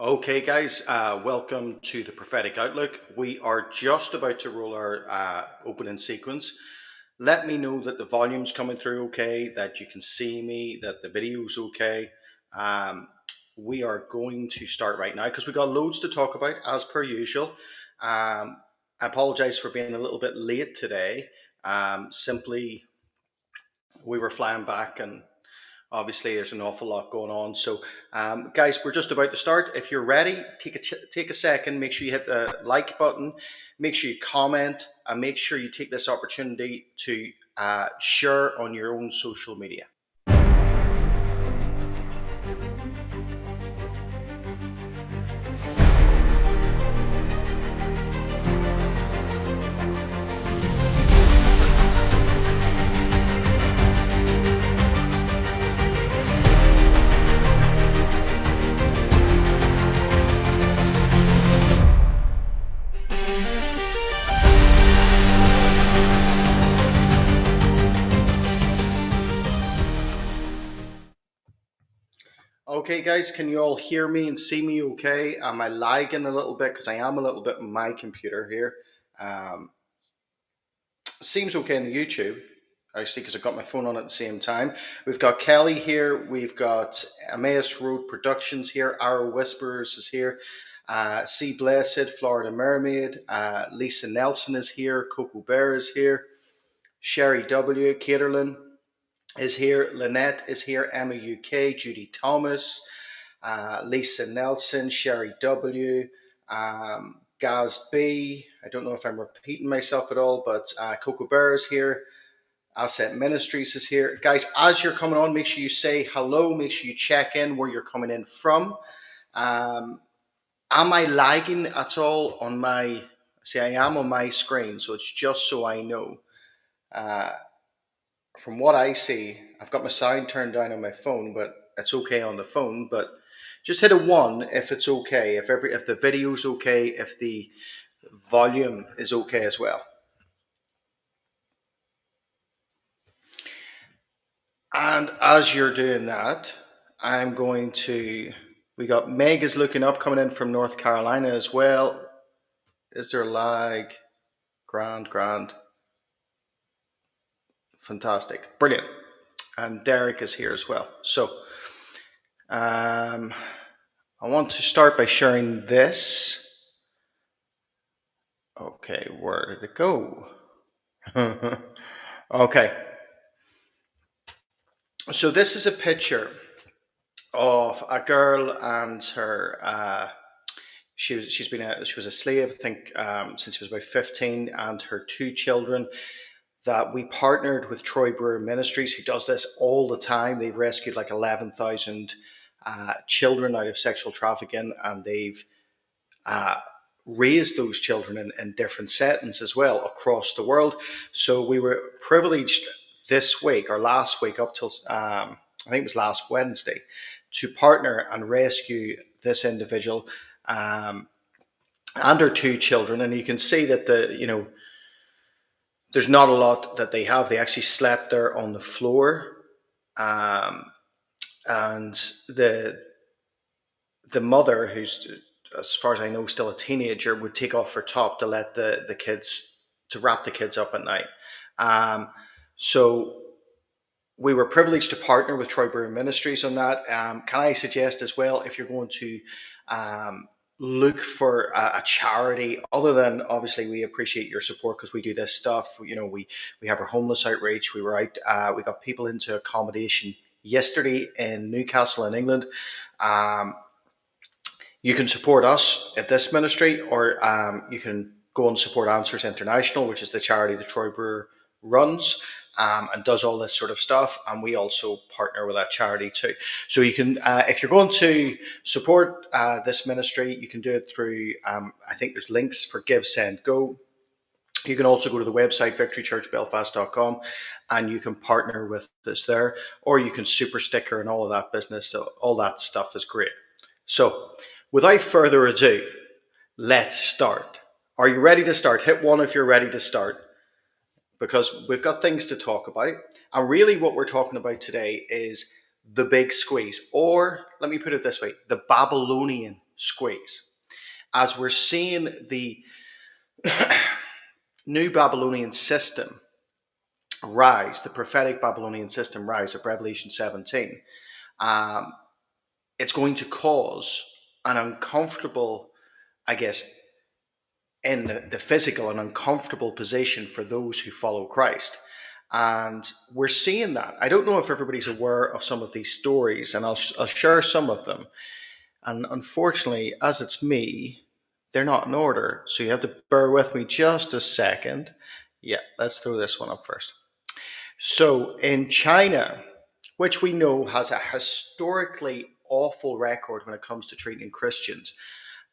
Okay, guys, welcome to the Prophetic Outlook. We are just about to roll our opening sequence. Let me know that the volume's coming through okay, that you can see me, that the video's okay. Um, we are going to start right now because we got loads to talk about as per usual. I apologize for being a little bit late today. Simply, we were flying back and obviously there's an awful lot going on. So guys, we're just about to start. If you're ready, take a second, make sure you hit the like button, make sure you comment, and make sure you take this opportunity to share on your own social media. Okay, guys, can you all hear me and see me okay? Am I lagging a little bit? Because I am a little bit on my computer here. Um, Seems okay on the YouTube, actually, because I've got my phone on at the same time. We've got Kelly here. We've got Emmaus Road Productions here. Arrow Whisperers is here. C Blessed, Florida Mermaid. Lisa Nelson is here. Coco Bear is here. Sherry W. Caterlin is here. Lynette is here. Emma UK. Judy Thomas. Lisa Nelson. Sherry W. Gaz B. I don't know if I'm repeating myself at all, but Coco Bear is here. Asset Ministries is here. Guys, as you're coming on, make sure you say hello. Make sure you check in where you're coming in from. Um, am I lagging at all on my? See, I am on my screen, so it's just so I know. Uh, from what I see, I've got my sound turned down on my phone, but it's okay on the phone. But just hit a one if it's okay. If the video's okay, if the volume is okay as well. And as you're doing that, I'm going to. We got Meg is looking up coming in from North Carolina as well. Is there lag? Grand. Fantastic. Brilliant. And Derek is here as well. So um, I want to start by sharing this. Okay, where did it go? Okay. So this is a picture of a girl and her she was a slave, I think, since she was about 15, and her two children. That we partnered with Troy Brewer Ministries, who does this all the time. They've rescued like 11,000 children out of sexual trafficking, and they've uh, raised those children in different settings as well across the world. So we were privileged this week or last week up till I think it was last Wednesday to partner and rescue this individual and her two children. And you can see that there's not a lot that they have. They actually slept there on the floor, um, and the mother, who's as far as I know still a teenager, would take off her top to let the kids to wrap the kids up at night. Um, so we were privileged to partner with Troy Brewer Ministries on that. Can I suggest as well, if you're going to um, look for a charity, other than obviously we appreciate your support because we do this stuff. We have our homeless outreach. We were out. We got people into accommodation yesterday in Newcastle in England. Um, you can support us at this ministry, or you can go and support Answers International, which is the charity that Troy Brewer runs and does all this sort of stuff. And we also partner with that charity too. So you can, if you're going to support this ministry, you can do it through, I think there's links for Give, Send, Go. You can also go to the website victorychurchbelfast.com and you can partner with us there, or you can super sticker and all of that business. So all that stuff is great. So without further ado, let's start. Are you ready to start? Hit one if you're ready to start, because we've got things to talk about. And really, what we're talking about today is the big squeeze, or let me put it this way, the Babylonian squeeze. As we're seeing the new Babylonian system rise, the prophetic Babylonian system rise of Revelation 17, um, it's going to cause an uncomfortable, I guess, in the physical, an uncomfortable position for those who follow Christ. And we're seeing that. I don't know if everybody's aware of some of these stories, and I'll share some of them. And unfortunately, as it's me, they're not in order. So you have to bear with me just a second. Yeah, let's throw this one up first. So in China, which we know has a historically awful record when it comes to treating Christians,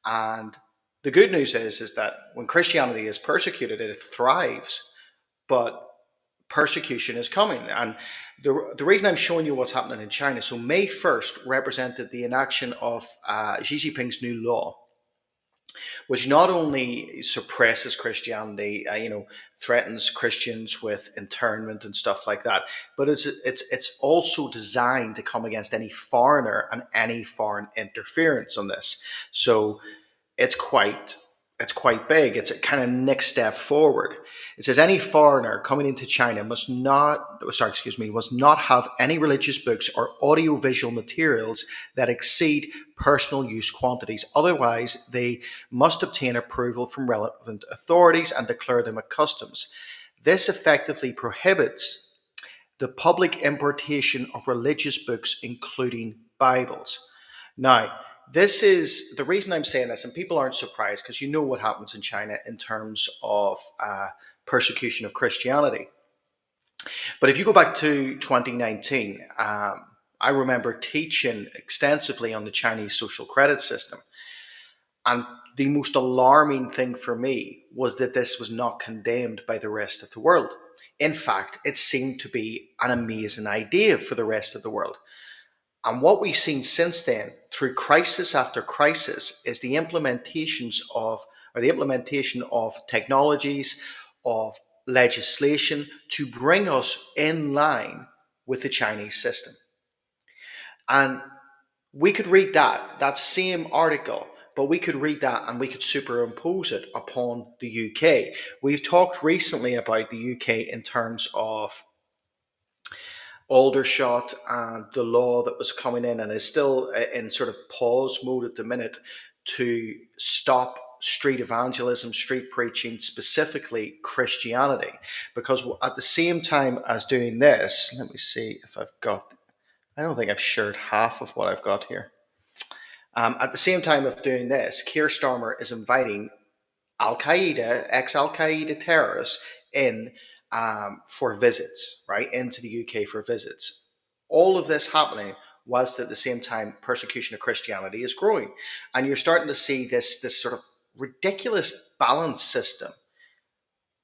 and the good news is that when Christianity is persecuted, it thrives, but persecution is coming. And the reason I'm showing you what's happening in China, so May 1st represented the enaction of Xi Jinping's new law, which not only suppresses Christianity, threatens Christians with internment and stuff like that, but it's also designed to come against any foreigner and any foreign interference on this. So it's quite it's quite big. It's a kind of next step forward. It says any foreigner coming into China must not have any religious books or audiovisual materials that exceed personal use quantities. Otherwise, they must obtain approval from relevant authorities and declare them at customs. This effectively prohibits the public importation of religious books, including Bibles. Now, this is the reason I'm saying this, and people aren't surprised because you know what happens in China in terms of persecution of Christianity. But if you go back to 2019, I remember teaching extensively on the Chinese social credit system. And the most alarming thing for me was that this was not condemned by the rest of the world. In fact, it seemed to be an amazing idea for the rest of the world. And what we've seen since then, through crisis after crisis, is the implementation of technologies, of legislation to bring us in line with the Chinese system. And we could read that same article, but we could read that and we could superimpose it upon the UK. We've talked recently about the UK in terms of Aldershot and the law that was coming in and is still in sort of pause mode at the minute to stop street evangelism, street preaching, specifically Christianity. Because at the same time as doing this, let me see if I don't think I've shared half of what I've got here. At the same time of doing this, Keir Starmer is inviting Al Qaeda, ex Al Qaeda terrorists in for visits, right, into the UK for visits. All of this happening whilst at the same time persecution of Christianity is growing. And you're starting to see this sort of ridiculous balance system,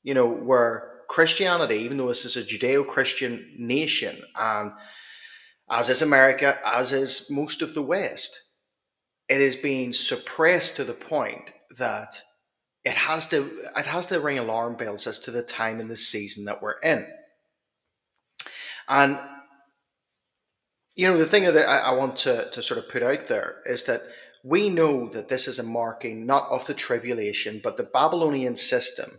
where Christianity, even though this is a Judeo-Christian nation, and as is America, as is most of the West, it is being suppressed to the point that it has to ring alarm bells as to the time in the season that we're in. And the thing that I want to sort of put out there is that we know that this is a marking not of the tribulation, but the Babylonian system,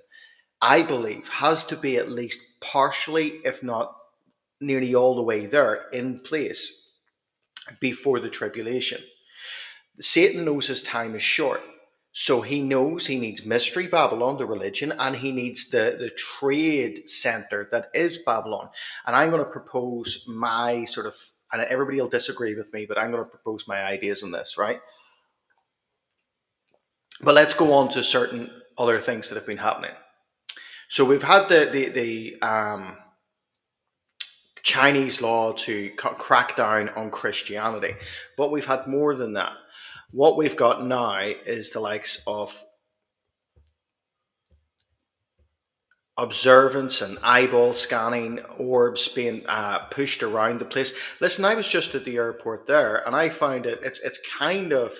I believe, has to be at least partially, if not nearly all the way there, in place before the tribulation. Satan knows his time is short. So he knows he needs Mystery Babylon, the religion, and he needs the trade center that is Babylon. And I'm going to propose my sort of, and everybody will disagree with me, but I'm going to propose my ideas on this, right? But let's go on to certain other things that have been happening. So we've had the Chinese law to crack down on Christianity, but we've had more than that. What we've got now is the likes of observance and eyeball scanning, orbs being pushed around the place. Listen, I was just at the airport there, and I find it's kind of,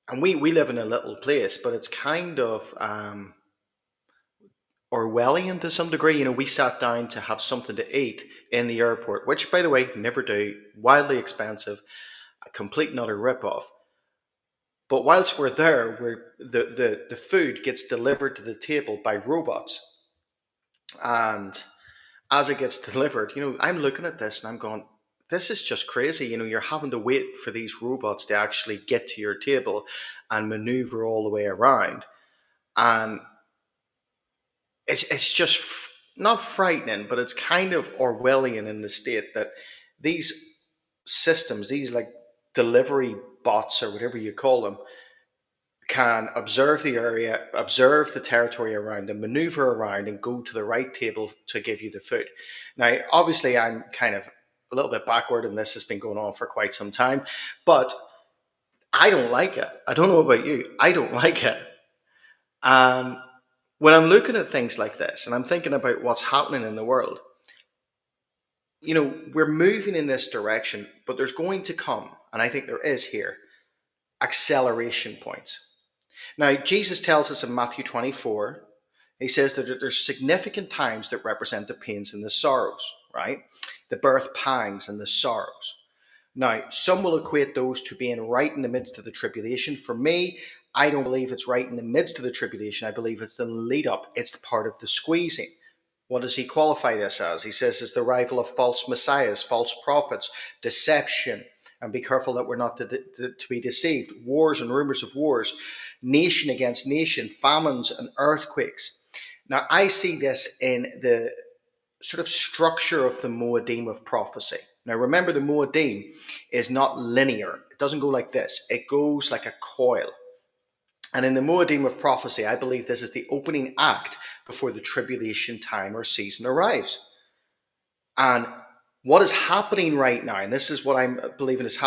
and we live in a little place, but it's kind of Orwellian to some degree. We sat down to have something to eat in the airport, which, by the way, never do, wildly expensive, a complete and utter rip-off. But whilst we're there, the food gets delivered to the table by robots. And as it gets delivered, I'm looking at this and I'm going, this is just crazy. You're having to wait for these robots to actually get to your table and maneuver all the way around. And it's just not frightening, but it's kind of Orwellian in the state that these systems, these like delivery bots or whatever you call them, can observe the area, observe the territory around them, maneuver around and go to the right table to give you the food. Now, obviously, I'm kind of a little bit backward and this has been going on for quite some time, but I don't like it. I don't know about you. I don't like it. And when I'm looking at things like this and I'm thinking about what's happening in the world, we're moving in this direction, but there's going to come, and I think there is here, acceleration points. Now, Jesus tells us in Matthew 24, he says that there's significant times that represent the pains and the sorrows, right? The birth pangs and the sorrows. Now, some will equate those to being right in the midst of the tribulation. For me, I don't believe it's right in the midst of the tribulation. I believe it's the lead up. It's part of the squeezing. What does he qualify this as? He says it's the arrival of false messiahs, false prophets, deception, and be careful that we're not to be deceived. Wars and rumors of wars, nation against nation, famines and earthquakes. Now, I see this in the sort of structure of the Moedim of prophecy. Now, remember, the Moedim is not linear. It doesn't go like this. It goes like a coil. And in the Moedim of prophecy, I believe this is the opening act before the tribulation time or season arrives. And what is happening right now, and this is what I'm believing is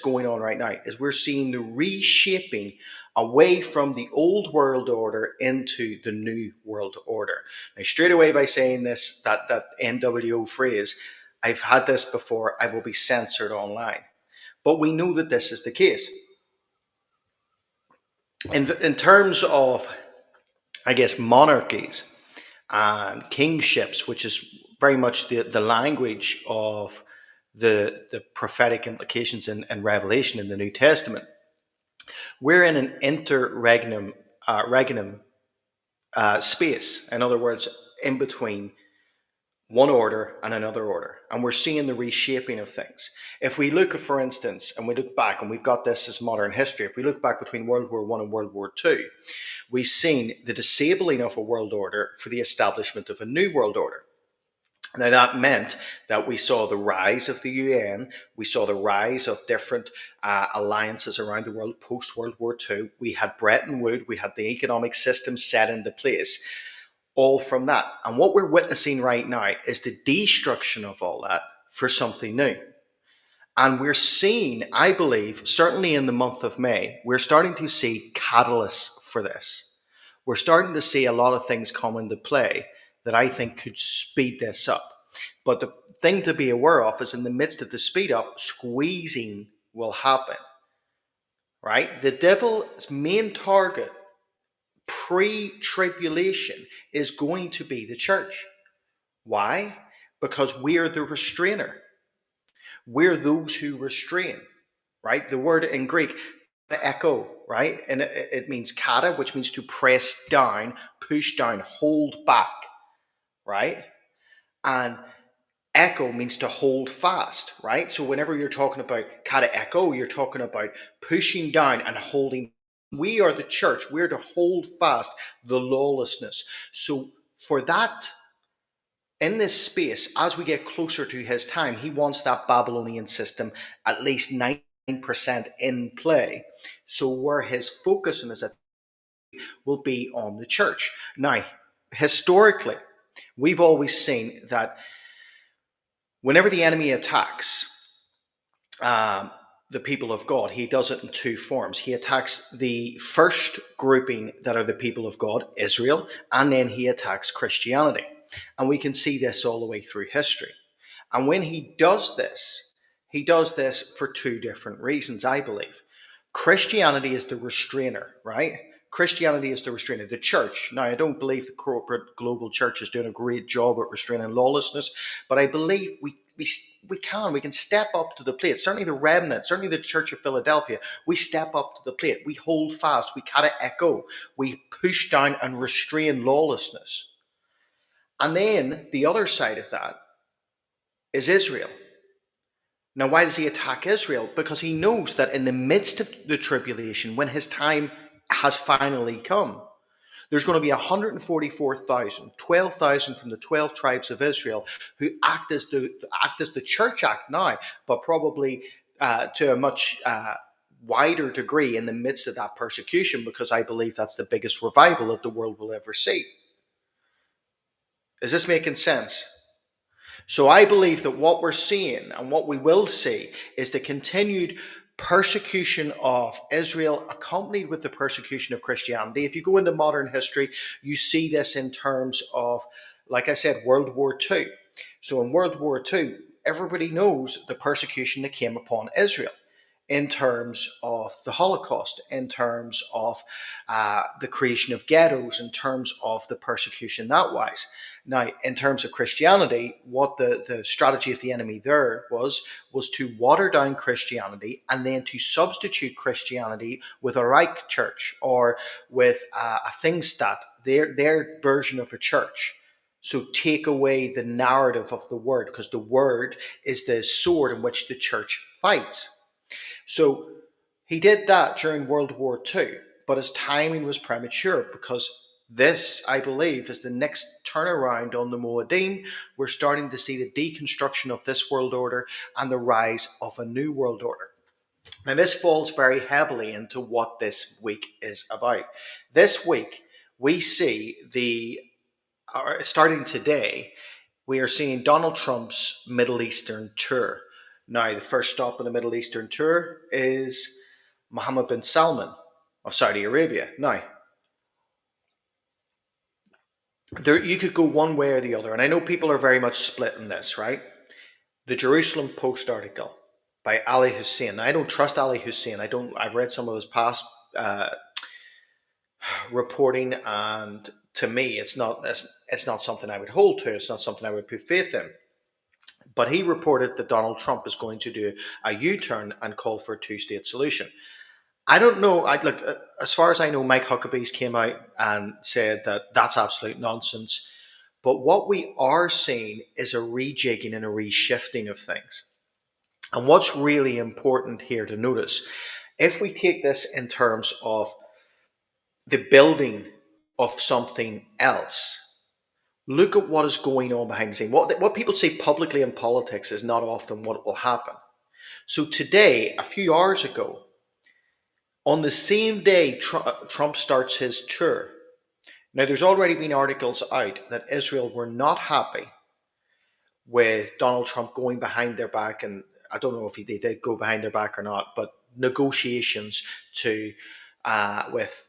going on right now, is we're seeing the reshaping away from the old world order into the new world order. Now, straight away by saying this, that NWO phrase, I've had this before, I will be censored online. But we know that this is the case. In terms of, I guess, monarchies and kingships, which is very much the language of the prophetic implications and Revelation in the New Testament, we're in an interregnum space. In other words, in between one order and another order. And we're seeing the reshaping of things. If we look, for instance, and we look back, and we've got this as modern history, if we look back between World War I and World War II, we've seen the disabling of a world order for the establishment of a new world order. Now, that meant that we saw the rise of the UN, we saw the rise of different alliances around the world post-World War II. We had Bretton Woods, we had the economic system set into place, all from that. And what we're witnessing right now is the destruction of all that for something new. And we're seeing, I believe, certainly in the month of May, we're starting to see catalysts for this. We're starting to see a lot of things come into play that I think could speed this up. But the thing to be aware of is in the midst of the speed up, squeezing will happen, right? The devil's main target pre-tribulation is going to be the church. Why? Because we are the restrainer. We're those who restrain, right? The word in Greek, echo, right? And it means kata, which means to press down, push down, hold back, right? And echo means to hold fast, right? So whenever you're talking about kata echo, you're talking about pushing down and holding. We are the church. We're to hold fast the lawlessness. So for that, in this space, as we get closer to his time, he wants that Babylonian system at least 9% in play. So where his focus and his will be on the church. Now, historically, we've always seen that whenever the enemy attacks the people of God, he does it in two forms. He attacks the first grouping that are the people of God, Israel, and then he attacks Christianity. And we can see this all the way through history. And when he does this for two different reasons, I believe. Christianity is the restrainer, right? Christianity is the restrainer. The church. Now, I don't believe the corporate global church is doing a great job at restraining lawlessness, but I believe we can step up to the plate. Certainly the remnant, certainly the Church of Philadelphia, we step up to the plate. We hold fast. We kind of echo. We push down and restrain lawlessness. And then the other side of that is Israel. Now, why does he attack Israel? Because he knows that in the midst of the tribulation, when his time has finally come, there's going to be 144,000, 12,000 from the 12 tribes of Israel who act as the church act now, but probably to a much wider degree in the midst of that persecution, because I believe that's the biggest revival that the world will ever see. Is this making sense? So I believe that what we're seeing and what we will see is the continued persecution of Israel accompanied with the persecution of Christianity. If you go into modern history, you see this in terms of, like I said, World War II. So in World War II, everybody knows the persecution that came upon Israel in terms of the Holocaust, in terms of the creation of ghettos, in terms of the persecution that wise. Now, in terms of Christianity, what the strategy of the enemy there was to water down Christianity and then to substitute Christianity with a Reich church or with a Pfingststadt, their version of a church. So take away the narrative of the word, because the word is the sword in which the church fights. So he did that during World War II, but his timing was premature, because this, I believe, is the next turnaround on the Moedim. We're starting to see the deconstruction of this world order and the rise of a new world order. Now, this falls very heavily into what this week is about. This week, we see starting today, we are seeing Donald Trump's Middle Eastern tour. Now, the first stop on the Middle Eastern tour is Mohammed bin Salman of Saudi Arabia. Now, you could go one way or the other, and I know people are very much split in this, right? The Jerusalem Post article by Ali Hussein. Now, I don't trust Ali Hussein. I've read some of his past reporting, and to me, it's not something I would hold to. It's not something I would put faith in. But he reported that Donald Trump is going to do a U-turn and call for a two-state solution. I don't know. As far as I know, Mike Huckabee's came out and said that that's absolute nonsense. But what we are seeing is a rejigging and a reshifting of things. And what's really important here to notice, if we take this in terms of the building of something else, look at what is going on behind the scene. What people say publicly in politics is not often what will happen. So today, a few hours ago, on the same day Trump starts his tour, now there's already been articles out that Israel were not happy with Donald Trump going behind their back, and I don't know if they did go behind their back or not, but negotiations with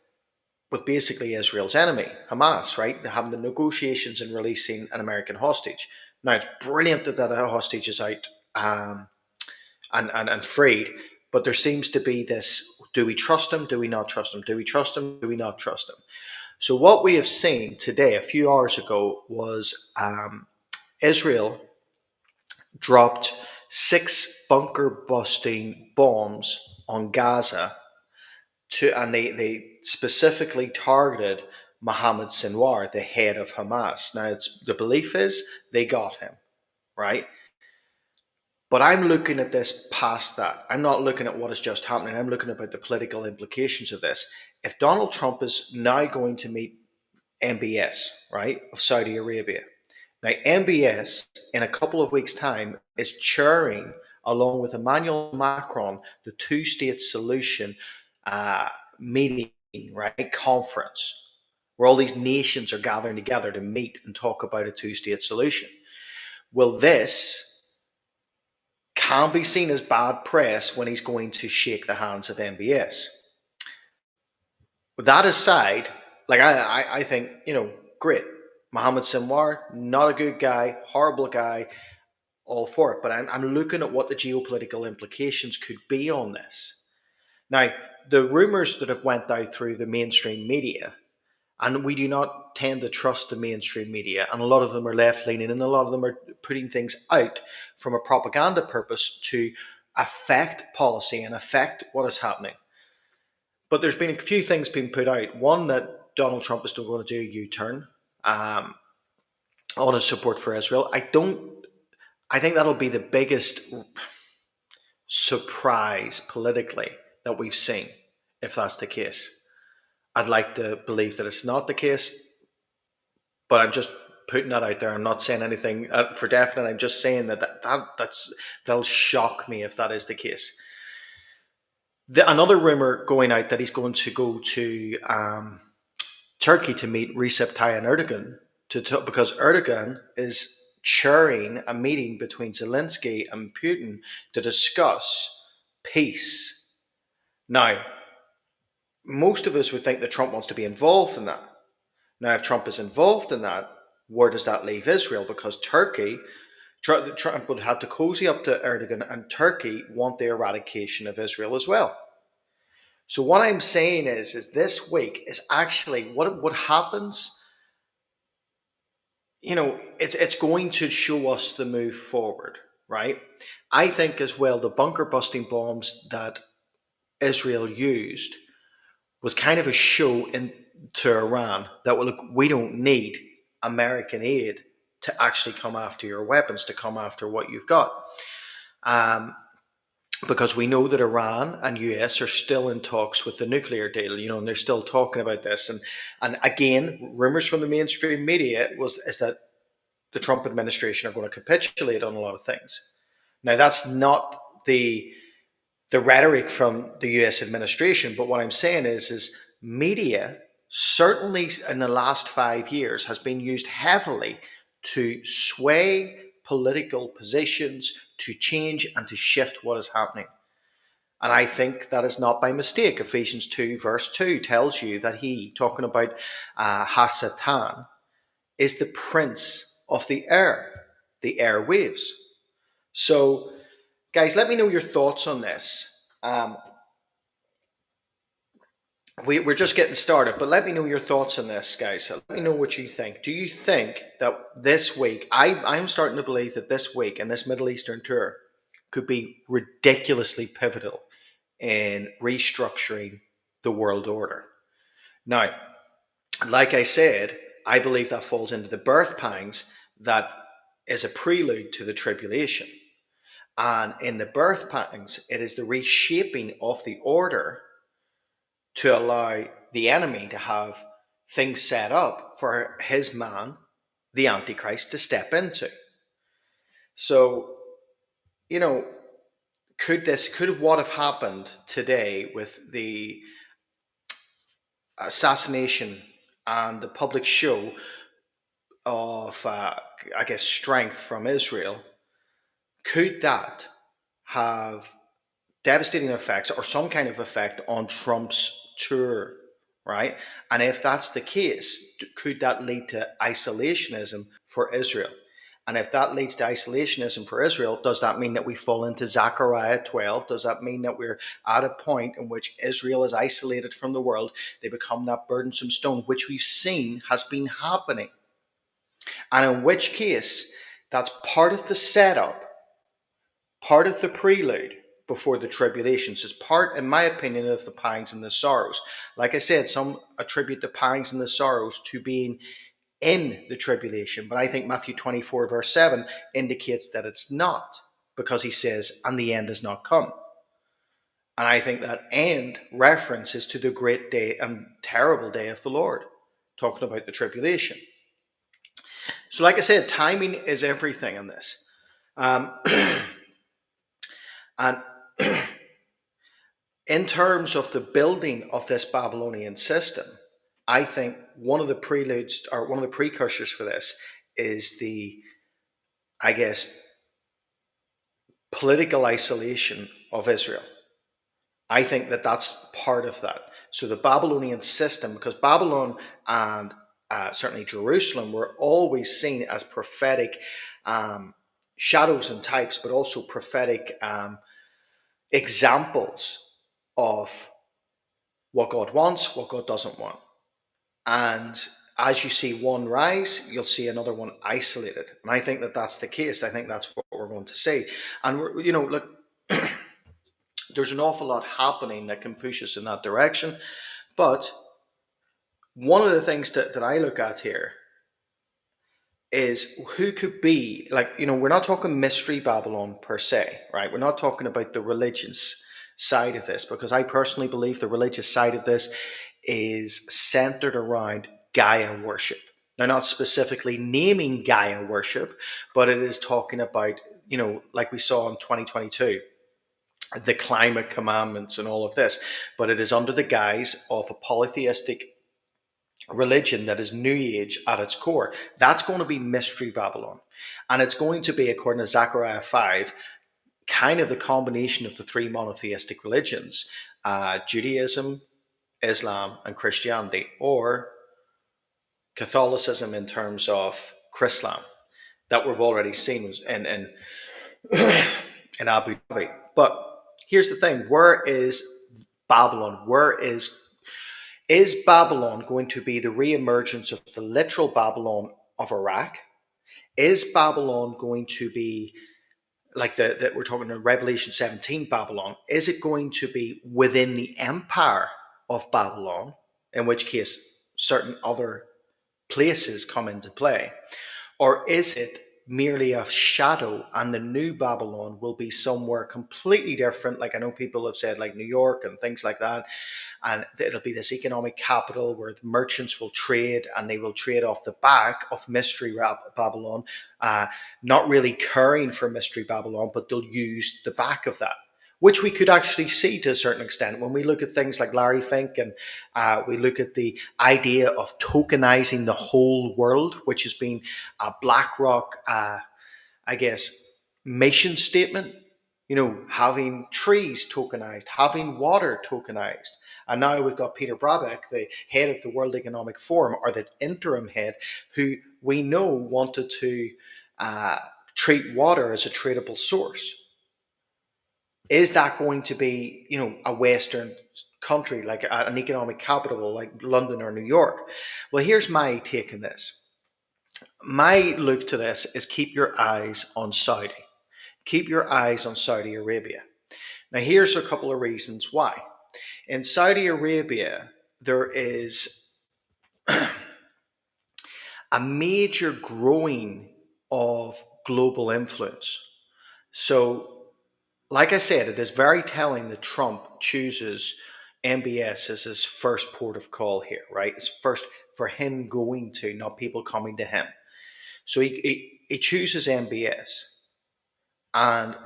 basically Israel's enemy, Hamas, right? They're having the negotiations and releasing an American hostage. Now, it's brilliant that that hostage is out and freed, but there seems to be this, do we trust him? Do we not trust him? Do we trust him? Do we not trust him? So what we have seen today, a few hours ago, was Israel dropped 6 bunker-busting bombs on Gaza, and they specifically targeted Mohammed Sinwar, the head of Hamas. Now, the belief is they got him, right? But I'm looking at this past that. I'm not looking at what is just happening. I'm looking about the political implications of this. If Donald Trump is now going to meet MBS, right, of Saudi Arabia. Now, MBS, in a couple of weeks' time, is chairing, along with Emmanuel Macron, the two-state solution meeting, right, conference, where all these nations are gathering together to meet and talk about a two-state solution. Well, this can be seen as bad press when he's going to shake the hands of MBS. With that aside, I think, great. Mohammed Sinwar, not a good guy, horrible guy, all for it. But I'm looking at what the geopolitical implications could be on this. Now, the rumours that have went out through the mainstream media, and we do not tend to trust the mainstream media, and a lot of them are left-leaning, and a lot of them are putting things out from a propaganda purpose to affect policy and affect what is happening. But there's been a few things being put out. One, that Donald Trump is still going to do a U-turn um, on his support for Israel. I think that'll be the biggest surprise politically that we've seen, if that's the case. I'd like to believe that it's not the case, but I'm just putting that out there. I'm not saying anything for definite. I'm just saying that'll shock me if that is the case. Another rumor going out that he's going to go to Turkey to meet Recep Tayyip Erdogan because Erdogan is chairing a meeting between Zelensky and Putin to discuss peace. Now, most of us would think that Trump wants to be involved in that. Now, if Trump is involved in that, where does that leave Israel? Because Trump would have to cozy up to Erdogan, and Turkey want the eradication of Israel as well. So what I'm saying is this week is actually what happens. It's going to show us the move forward, right? I think as well the bunker busting bombs that Israel used was kind of a show to Iran that, well, look, we don't need American aid to actually come after your weapons, to come after what you've got. Because we know that Iran and US are still in talks with the nuclear deal, and they're still talking about this. And again, rumors from the mainstream media is that the Trump administration are going to capitulate on a lot of things. Now, that's not the rhetoric from the US administration, but what I'm saying is media, certainly in the last 5 years, has been used heavily to sway political positions, to change and to shift what is happening. And I think that is not by mistake. Ephesians 2 verse 2 tells you that he, talking about Hasatan, is the prince of the air, the airwaves. So, guys, let me know your thoughts on this. We're just getting started, but let me know your thoughts on this, guys. So let me know what you think. Do you think that this week, I'm starting to believe that this week and this Middle Eastern tour could be ridiculously pivotal in restructuring the world order? Now, like I said, I believe that falls into the birth pangs that is a prelude to the tribulation. And in the birth pangs, it is the reshaping of the order to allow the enemy to have things set up for his man, the Antichrist, to step into. So, could what have happened today with the assassination and the public show of, strength from Israel, could that have devastating effects or some kind of effect on Trump's tour, right? And if that's the case, could that lead to isolationism for Israel? And if that leads to isolationism for Israel, does that mean that we fall into Zechariah 12? Does that mean that we're at a point in which Israel is isolated from the world? They become that burdensome stone, which we've seen has been happening. And in which case, that's part of the setup, part of the prelude before the tribulations. It's part, in my opinion, of the pangs and the sorrows. Like I said, some attribute the pangs and the sorrows to being in the tribulation, but I think Matthew 24 verse 7 indicates that it's not, because he says, and the end has not come. And I think that end references to the great day and terrible day of the Lord, talking about the tribulation. So like I said, timing is everything in this. And in terms of the building of this Babylonian system, I think one of the preludes or one of the precursors for this is the, political isolation of Israel. I think that that's part of that. So the Babylonian system, because Babylon and certainly Jerusalem were always seen as prophetic shadows and types, but also prophetic examples of what God wants, what God doesn't want. And as you see one rise, you'll see another one isolated. And I think that that's the case. I think that's what we're going to see. And look, there's an awful lot happening that can push us in that direction. But one of the things that I look at here is who could be like, we're not talking mystery Babylon per se, right? We're not talking about the religious side of this, because I personally believe the religious side of this is centered around Gaia worship. Now, not specifically naming Gaia worship, but it is talking about, like we saw in 2022, the climate commandments and all of this, but it is under the guise of a polytheistic religion that is New Age at its core. That's going to be Mystery Babylon. And it's going to be, according to Zechariah 5, kind of the combination of the three monotheistic religions, Judaism, Islam, and Christianity, or Catholicism in terms of Chrislam, that we've already seen in Abu Dhabi. But here's the thing: where is Babylon? Is Babylon going to be the re-emergence of the literal Babylon of Iraq? Is Babylon going to be like that we're talking in Revelation 17 Babylon? Is it going to be within the empire of Babylon, in which case certain other places come into play? Or is it merely a shadow and the new Babylon will be somewhere completely different? Like I know people have said, like New York and things like that. And it'll be this economic capital where the merchants will trade, and they will trade off the back of Mystery Babylon, not really caring for Mystery Babylon, but they'll use the back of that, which we could actually see to a certain extent when we look at things like Larry Fink, and we look at the idea of tokenizing the whole world, which has been a BlackRock, I guess, mission statement. Having trees tokenized, having water tokenized. And now we've got Peter Brabeck, the head of the World Economic Forum, or the interim head, who we know wanted to treat water as a tradable source. Is that going to be, a Western country, like an economic capital like London or New York? Well, here's my take on this. My look to this is keep your eyes on Saudi. Keep your eyes on Saudi Arabia. Now, here's a couple of reasons why. In Saudi Arabia, there is a major growing of global influence. So, like I said, it is very telling that Trump chooses MBS as his first port of call here, right? It's first for him going to, not people coming to him. So he chooses MBS. And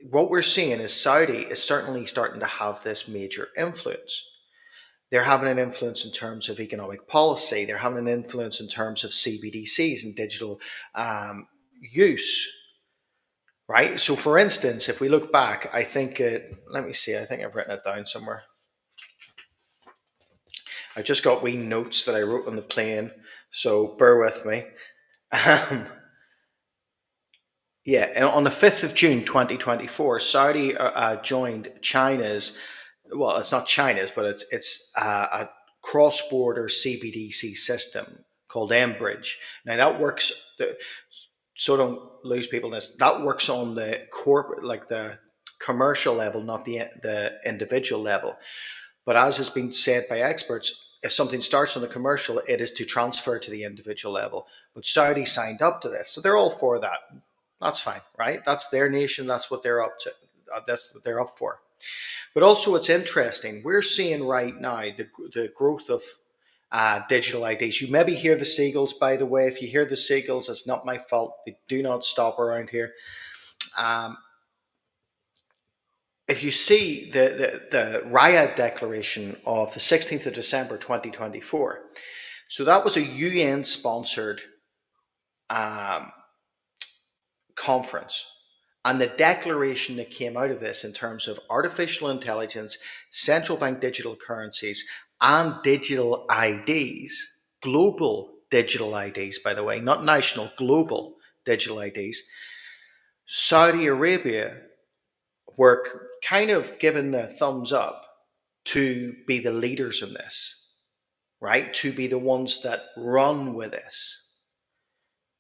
what we're seeing is Saudi is certainly starting to have this major influence. They're having an influence in terms of economic policy. They're having an influence in terms of CBDCs and digital use, right? So, for instance, if we look back, I think let me see. I think I've written it down somewhere. I just got wee notes that I wrote on the plane, so bear with me. Yeah, and on the 5th of June 2024, Saudi joined China's, well, it's not China's, but it's a cross-border CBDC system called mBridge. Now that works, so don't lose people in this, that works on the corporate, like the commercial level, not the individual level. But as has been said by experts, if something starts on the commercial, it is to transfer to the individual level. But Saudi signed up to this, so they're all for that. That's fine, right? That's their nation. That's what they're up to. That's what they're up for. But also, it's interesting. We're seeing right now the growth of digital IDs. You maybe hear the seagulls, by the way. If you hear the seagulls, it's not my fault. They do not stop around here. If you see the Riyadh Declaration of the 16th of December 2024, so that was a UN sponsored conference. And the declaration that came out of this in terms of artificial intelligence, central bank digital currencies, and digital IDs, global digital IDs, by the way, not national, global digital IDs, Saudi Arabia were kind of given the thumbs up to be the leaders in this, right? To be the ones that run with this.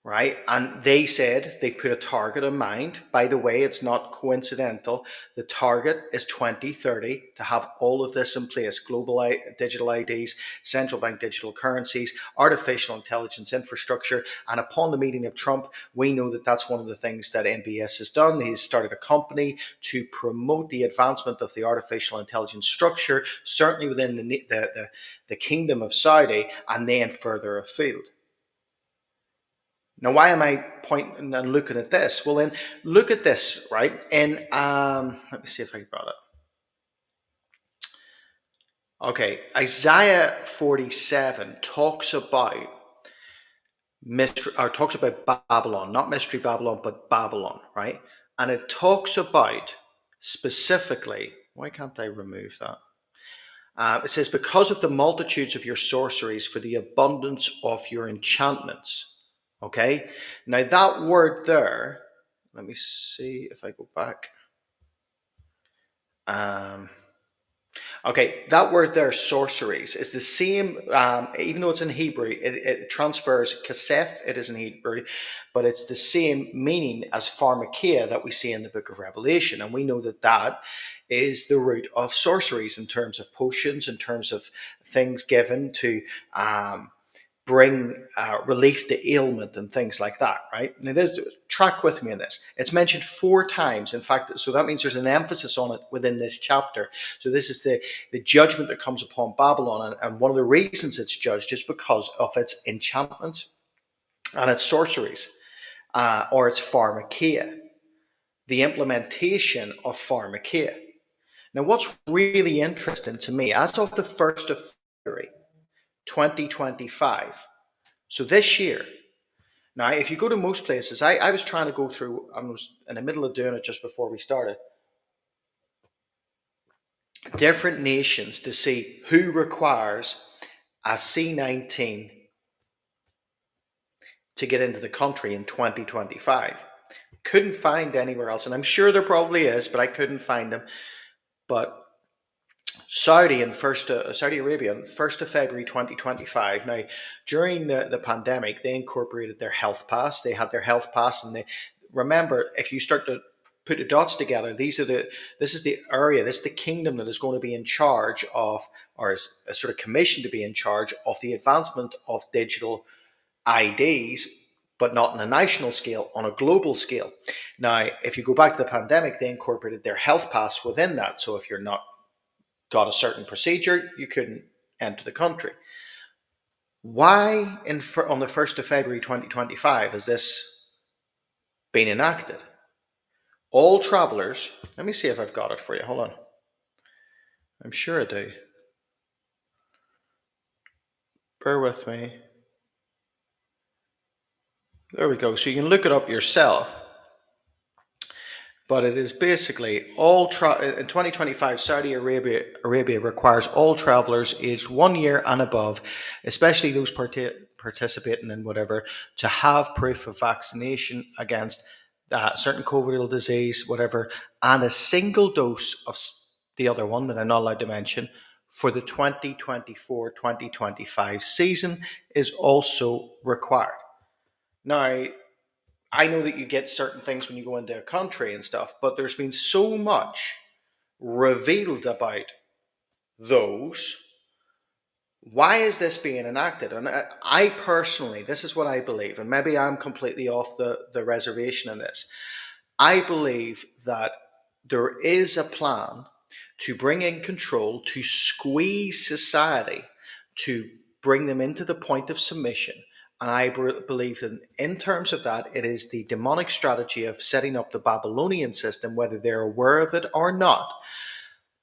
Right? And they said they've put a target in mind. By the way, it's not coincidental. The target is 2030 to have all of this in place: global digital IDs, central bank digital currencies, artificial intelligence infrastructure. And upon the meeting of Trump, we know that that's one of the things that MBS has done. He's started a company to promote the advancement of the artificial intelligence structure, certainly within the Kingdom of Saudi, and then further afield. Now, why am I pointing and looking at this? Well, then look at this, right? And let me see if I got it. Okay, Isaiah 47 talks about talks about Babylon, not Mystery Babylon, but Babylon, right? And it talks about specifically. Why can't I remove that? It says, because of the multitudes of your sorceries, for the abundance of your enchantments. Okay, now that word there, let me see if I go back. Okay, that word there, sorceries, is the same, even though it's in Hebrew, it transfers kasef, it is in Hebrew, but it's the same meaning as pharmakeia that we see in the book of Revelation. And we know that that is the root of sorceries in terms of potions, in terms of things given to bring relief to ailment and things like that, right? Now, track with me in this. It's mentioned 4 times, in fact, so that means there's an emphasis on it within this chapter. So this is the judgment that comes upon Babylon, and one of the reasons it's judged is because of its enchantments and its sorceries, or its pharmakeia, the implementation of pharmakeia. Now, what's really interesting to me, as of the 1st of February 2025, so this year, now if you go to most places, I was trying to go through, I was in the middle of doing it just before we started, different nations to see who requires a C19 to get into the country in 2025. Couldn't find anywhere else, and I'm sure there probably is, but I couldn't find them. But Saudi Arabia, 1st of February 2025. Now, during the pandemic, they incorporated their health pass. They had their health pass, and they remember, if you start to put the dots together, this is the area, this is the kingdom that is going to be in charge of, or is a sort of commissioned to be in charge of the advancement of digital IDs, but not on a national scale, on a global scale. Now, if you go back to the pandemic, they incorporated their health pass within that. So if you're not got a certain procedure, you couldn't enter the country. Why on the 1st of February 2025 has this been enacted? All travellers, let me see if I've got it for you, hold on. I'm sure I do. Bear with me. There we go, so you can look it up yourself. But it is basically in 2025, Saudi Arabia requires all travelers aged 1 year and above, especially those participating in whatever, to have proof of vaccination against certain COVID disease, whatever, and a single dose of the other one that I'm not allowed to mention for the 2024-2025 season is also required. Now, I know that you get certain things when you go into a country and stuff, but there's been so much revealed about those. Why is this being enacted? And I personally, this is what I believe, and maybe I'm completely off the reservation in this. I believe that there is a plan to bring in control, to squeeze society, to bring them into the point of submission. And I believe that in terms of that, it is the demonic strategy of setting up the Babylonian system, whether they're aware of it or not,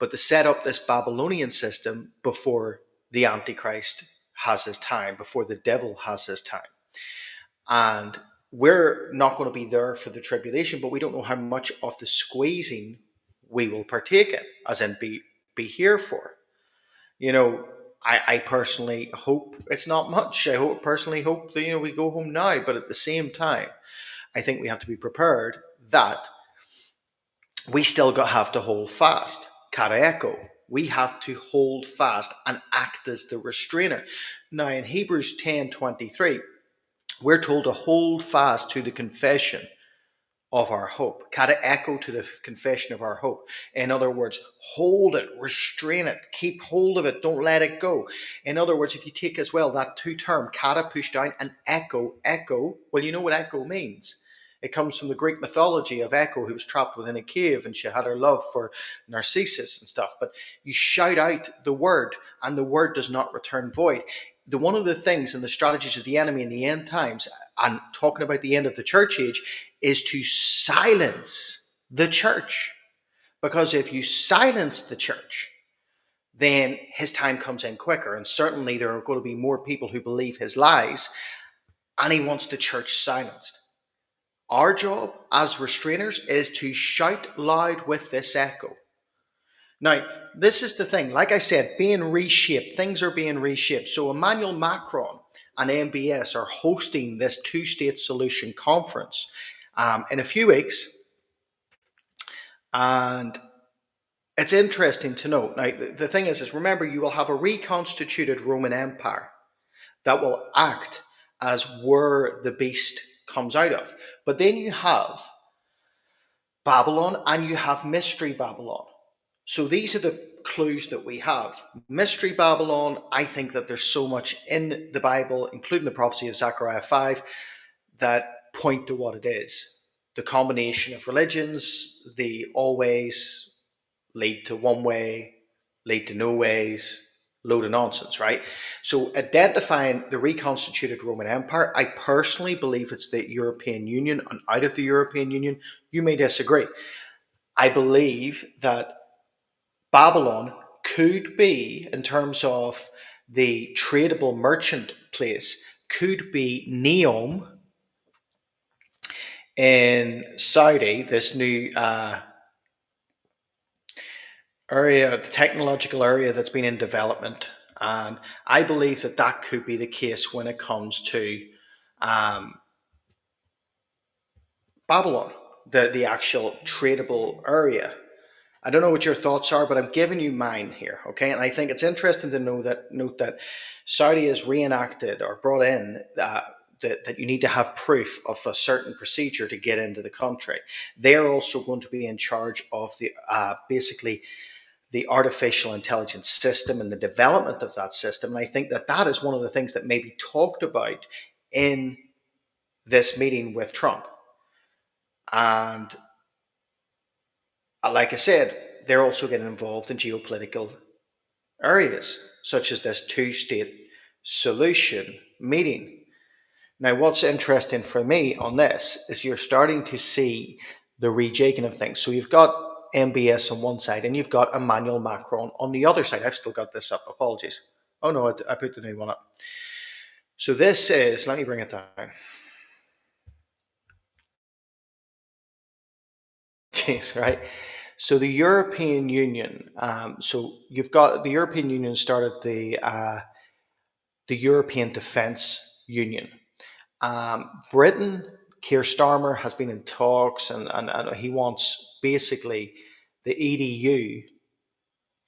but to set up this Babylonian system before the Antichrist has his time, before the devil has his time. And we're not going to be there for the tribulation, but we don't know how much of the squeezing we will partake in, as in be here for. You know, I personally hope it's not much. I personally hope that we go home now, but at the same time, I think we have to be prepared that we still have to hold fast. Cara echo. We have to hold fast and act as the restrainer. Now, in Hebrews 10:23, we're told to hold fast to the confession of our hope. Kata echo to the confession of our hope. In other words, hold it, restrain it, keep hold of it, don't let it go. In other words, if you take as well that two term, kata push down and echo, well, you know what echo means. It comes from the Greek mythology of Echo, who was trapped within a cave and she had her love for Narcissus and stuff. But you shout out the word and the word does not return void. One of the things and the strategies of the enemy in the end times, and talking about the end of the church age, is to silence the church. Because if you silence the church, then his time comes in quicker. And certainly there are going to be more people who believe his lies, and he wants the church silenced. Our job as restrainers is to shout loud with this echo. Now, this is the thing. Like I said, being reshaped, things are being reshaped. So Emmanuel Macron and MBS are hosting this two-state solution conference in a few weeks. And it's interesting to note. Now, the thing is remember, you will have a reconstituted Roman Empire that will act as where the beast comes out of. But then you have Babylon and you have Mystery Babylon. So these are the clues that we have. Mystery Babylon, I think that there's so much in the Bible, including the prophecy of Zechariah 5, that point to what it is. The combination of religions, the always lead to one way, lead to no ways, load of nonsense, right? So identifying the reconstituted Roman Empire, I personally believe it's the European Union, and out of the European Union, you may disagree. I believe that Babylon could be, in terms of the tradable merchant place, could be Neom in Saudi, this new area, the technological area that's been in development. And I believe that that could be the case when it comes to Babylon, the actual tradable area. I don't know what your thoughts are, but I'm giving you mine here, okay? And I think it's interesting to note that Saudi has reenacted or brought in that you need to have proof of a certain procedure to get into the country. They're also going to be in charge of the basically the artificial intelligence system and the development of that system. And I think that that is one of the things that may be talked about in this meeting with Trump. And like I said, they're also getting involved in geopolitical areas, such as this two-state solution meeting. Now, what's interesting for me on this is you're starting to see the rejigging of things. So you've got MBS on one side and you've got Emmanuel Macron on the other side. I've still got this up. Apologies. Oh no, I put the new one up. So this is, let me bring it down. Jeez, right? So the European Union. So you've got the European Union started the European Defence Union. Britain, Keir Starmer has been in talks, and he wants basically the EDU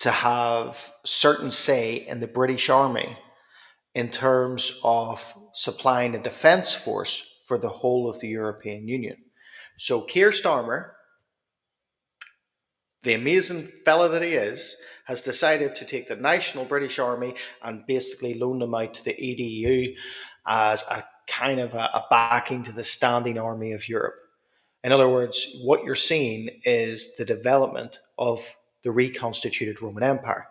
to have certain say in the British Army in terms of supplying a defence force for the whole of the European Union. So Keir Starmer, the amazing fella that he is, has decided to take the National British Army and basically loan them out to the EDU as a kind of a backing to the standing army of Europe. In other words, what you're seeing is the development of the reconstituted Roman Empire.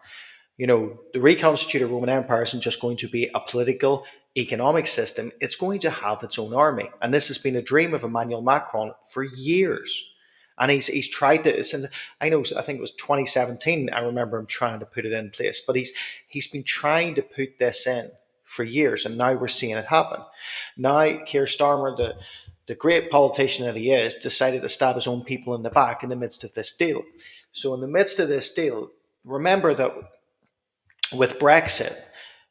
You know, the reconstituted Roman Empire isn't just going to be a political, economic system, it's going to have its own army. And this has been a dream of Emmanuel Macron for years. And he's tried to since I think it was 2017. I remember him trying to put it in place, but he's been trying to put this in for years, and now we're seeing it happen. Now Keir Starmer, the great politician that he is, decided to stab his own people in the back in the midst of this deal. So in the midst of this deal, remember that with Brexit,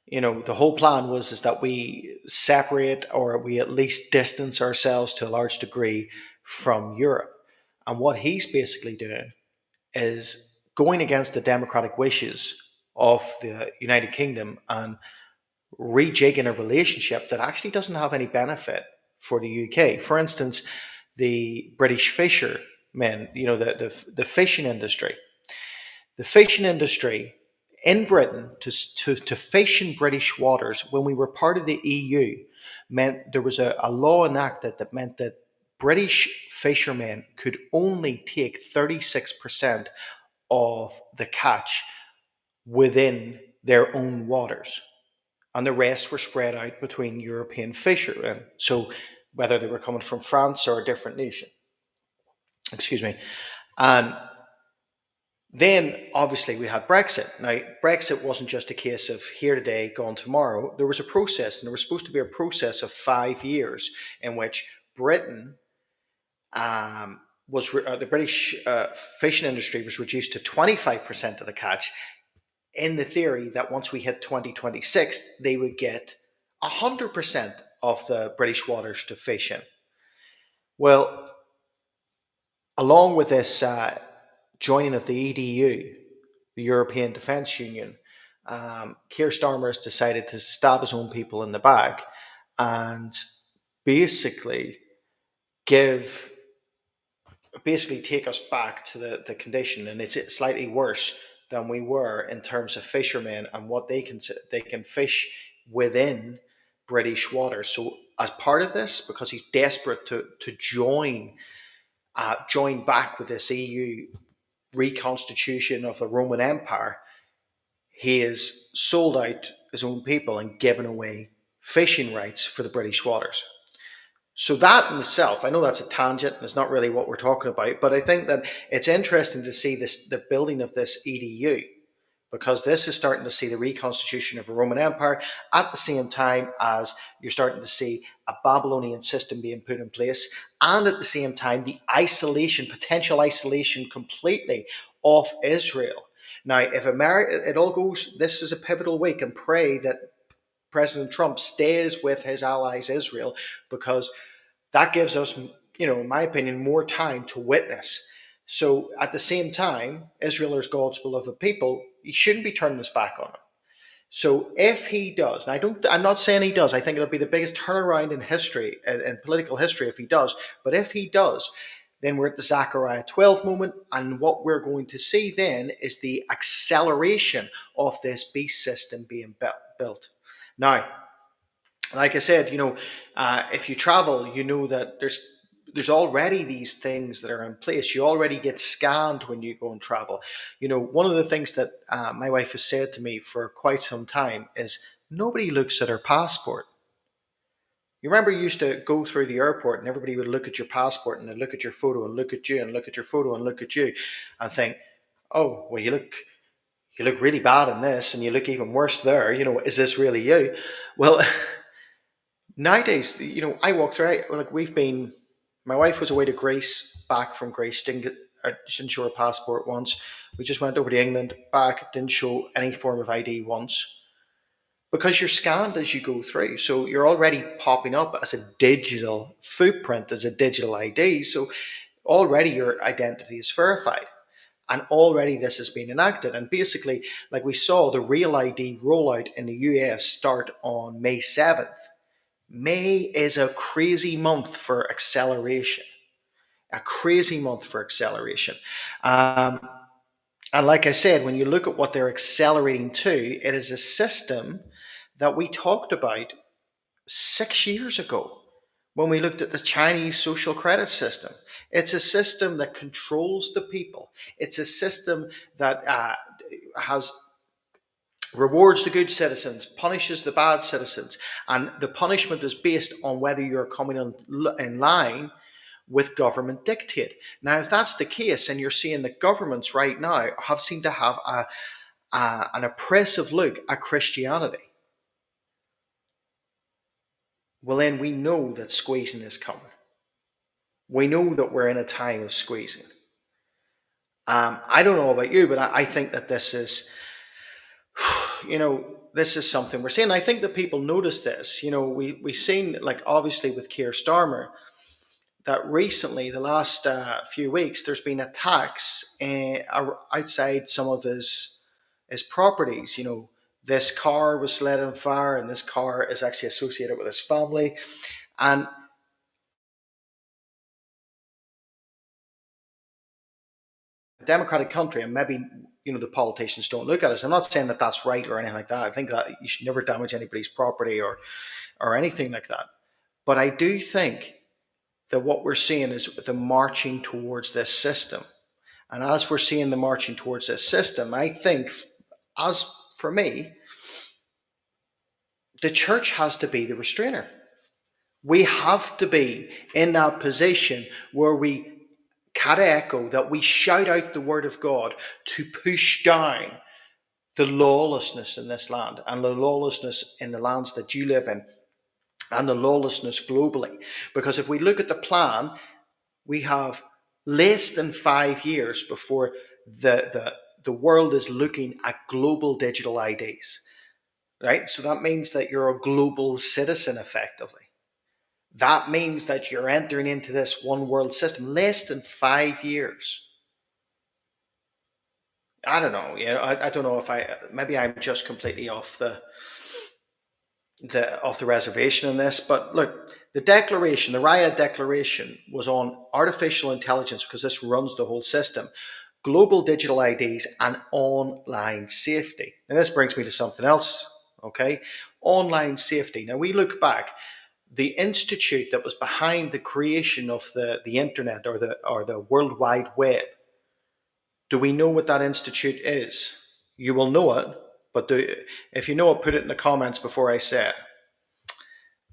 you know, the whole plan was is that we separate or we at least distance ourselves to a large degree from Europe. And what he's basically doing is going against the democratic wishes of the United Kingdom and rejigging a relationship that actually doesn't have any benefit for the UK. For instance, the British fishermen, the fishing industry. The fishing industry in Britain to fish in British waters when we were part of the EU meant there was a law enacted that meant that British fishermen could only take 36% of the catch within their own waters, and the rest were spread out between European fishermen. So whether they were coming from France or a different nation, excuse me. And then obviously we had Brexit. Now, Brexit wasn't just a case of here today, gone tomorrow. There was a process, and there was supposed to be a process of 5 years in which Britain the British fishing industry was reduced to 25% of the catch, in the theory that once we hit 2026, they would get 100% of the British waters to fish in. Well, along with this joining of the EDU, the European Defence Union, Keir Starmer has decided to stab his own people in the back and basically give basically take us back to the condition, and it's slightly worse than we were in terms of fishermen and what they can fish within British waters. So as part of this, because he's desperate to join back with this EU reconstitution of the Roman Empire, he has sold out his own people and given away fishing rights for the British waters. So that in itself, I know that's a tangent and it's not really what we're talking about, but I think that it's interesting to see the building of this EDU, because this is starting to see the reconstitution of a Roman Empire at the same time as you're starting to see a Babylonian system being put in place, and at the same time the potential isolation completely of Israel. Now, if America, it all goes, this is a pivotal week, and pray that President Trump stays with his allies Israel, because that gives us, in my opinion, more time to witness. So at the same time, Israel is God's beloved people. He shouldn't be turning his back on them. So if he does, and I'm not saying he does, I think it'll be the biggest turnaround in history, in political history, if he does. But if he does, then we're at the Zechariah 12 moment, and what we're going to see then is the acceleration of this beast system being built. Now, like I said, if you travel, you know that there's already these things that are in place. You already get scanned when you go and travel. One of the things that my wife has said to me for quite some time is nobody looks at her passport. You remember you used to go through the airport and everybody would look at your passport and they'd look at your photo and look at you and look at your photo and look at you and think, oh, well, you look really bad in this and you look even worse there. Is this really you? Well, nowadays, I walk through. My wife was away to Greece, back from Greece, didn't show her passport once. We just went over to England, back, didn't show any form of ID once, because you're scanned as you go through. So you're already popping up as a digital footprint, as a digital ID. So already your identity is verified. And already this has been enacted. And basically, like we saw the Real ID rollout in the US start on May 7th. May is a crazy month for acceleration. A crazy month for acceleration. And like I said, when you look at what they're accelerating to, it is a system that we talked about 6 years ago when we looked at the Chinese social credit system. It's a system that controls the people. It's a system that has rewards the good citizens, punishes the bad citizens, and the punishment is based on whether you're coming in line with government dictate. Now, if that's the case, and you're seeing that governments right now seem to have an oppressive look at Christianity, well, then we know that squeezing is coming. We know that we're in a time of squeezing. I don't know about you, but I think that this is, this is something we're seeing. I think that people notice this. We've seen, like, obviously with Keir Starmer, that recently, the last few weeks, there's been attacks outside some of his properties. You know, this car was set on fire, and this car is actually associated with his family. And a democratic country, and maybe the politicians don't look at us. I'm not saying that that's right or anything like that. I think that you should never damage anybody's property or anything like that. But I do think that what we're seeing is the marching towards this system. And as we're seeing the marching towards this system, I think, as for me, the church has to be the restrainer. We have to be in that position where we echo, that we shout out the word of God to push down the lawlessness in this land and the lawlessness in the lands that you live in and the lawlessness globally. Because if we look at the plan, we have less than 5 years before the world is looking at global digital IDs, right? So that means that you're a global citizen effectively. That means that you're entering into this one world system less than 5 years. I don't know. I don't know if maybe I'm just completely off the reservation in this. But look, the Raya Declaration was on artificial intelligence because this runs the whole system, global digital IDs, and online safety. And this brings me to something else. Okay, online safety. Now we look back. The institute that was behind the creation of the internet or the World Wide Web. Do we know what that institute is? You will know it, but if you know it, put it in the comments before I say it.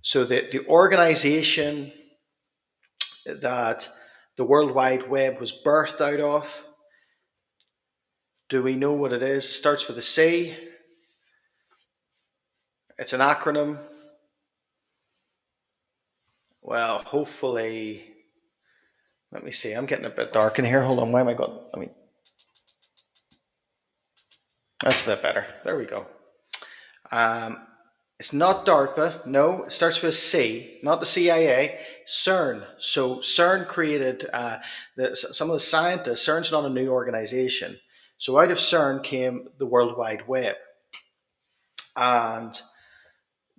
So the organization that the World Wide Web was birthed out of, do we know what it is? It starts with a C. It's an acronym. Well, hopefully, let me see. I'm getting a bit dark in here. Hold on. Why am I going? That's a bit better. There we go. It's not DARPA. No, it starts with C, not the CIA. CERN. So CERN created some of the scientists. CERN's not a new organization. So out of CERN came the World Wide Web. And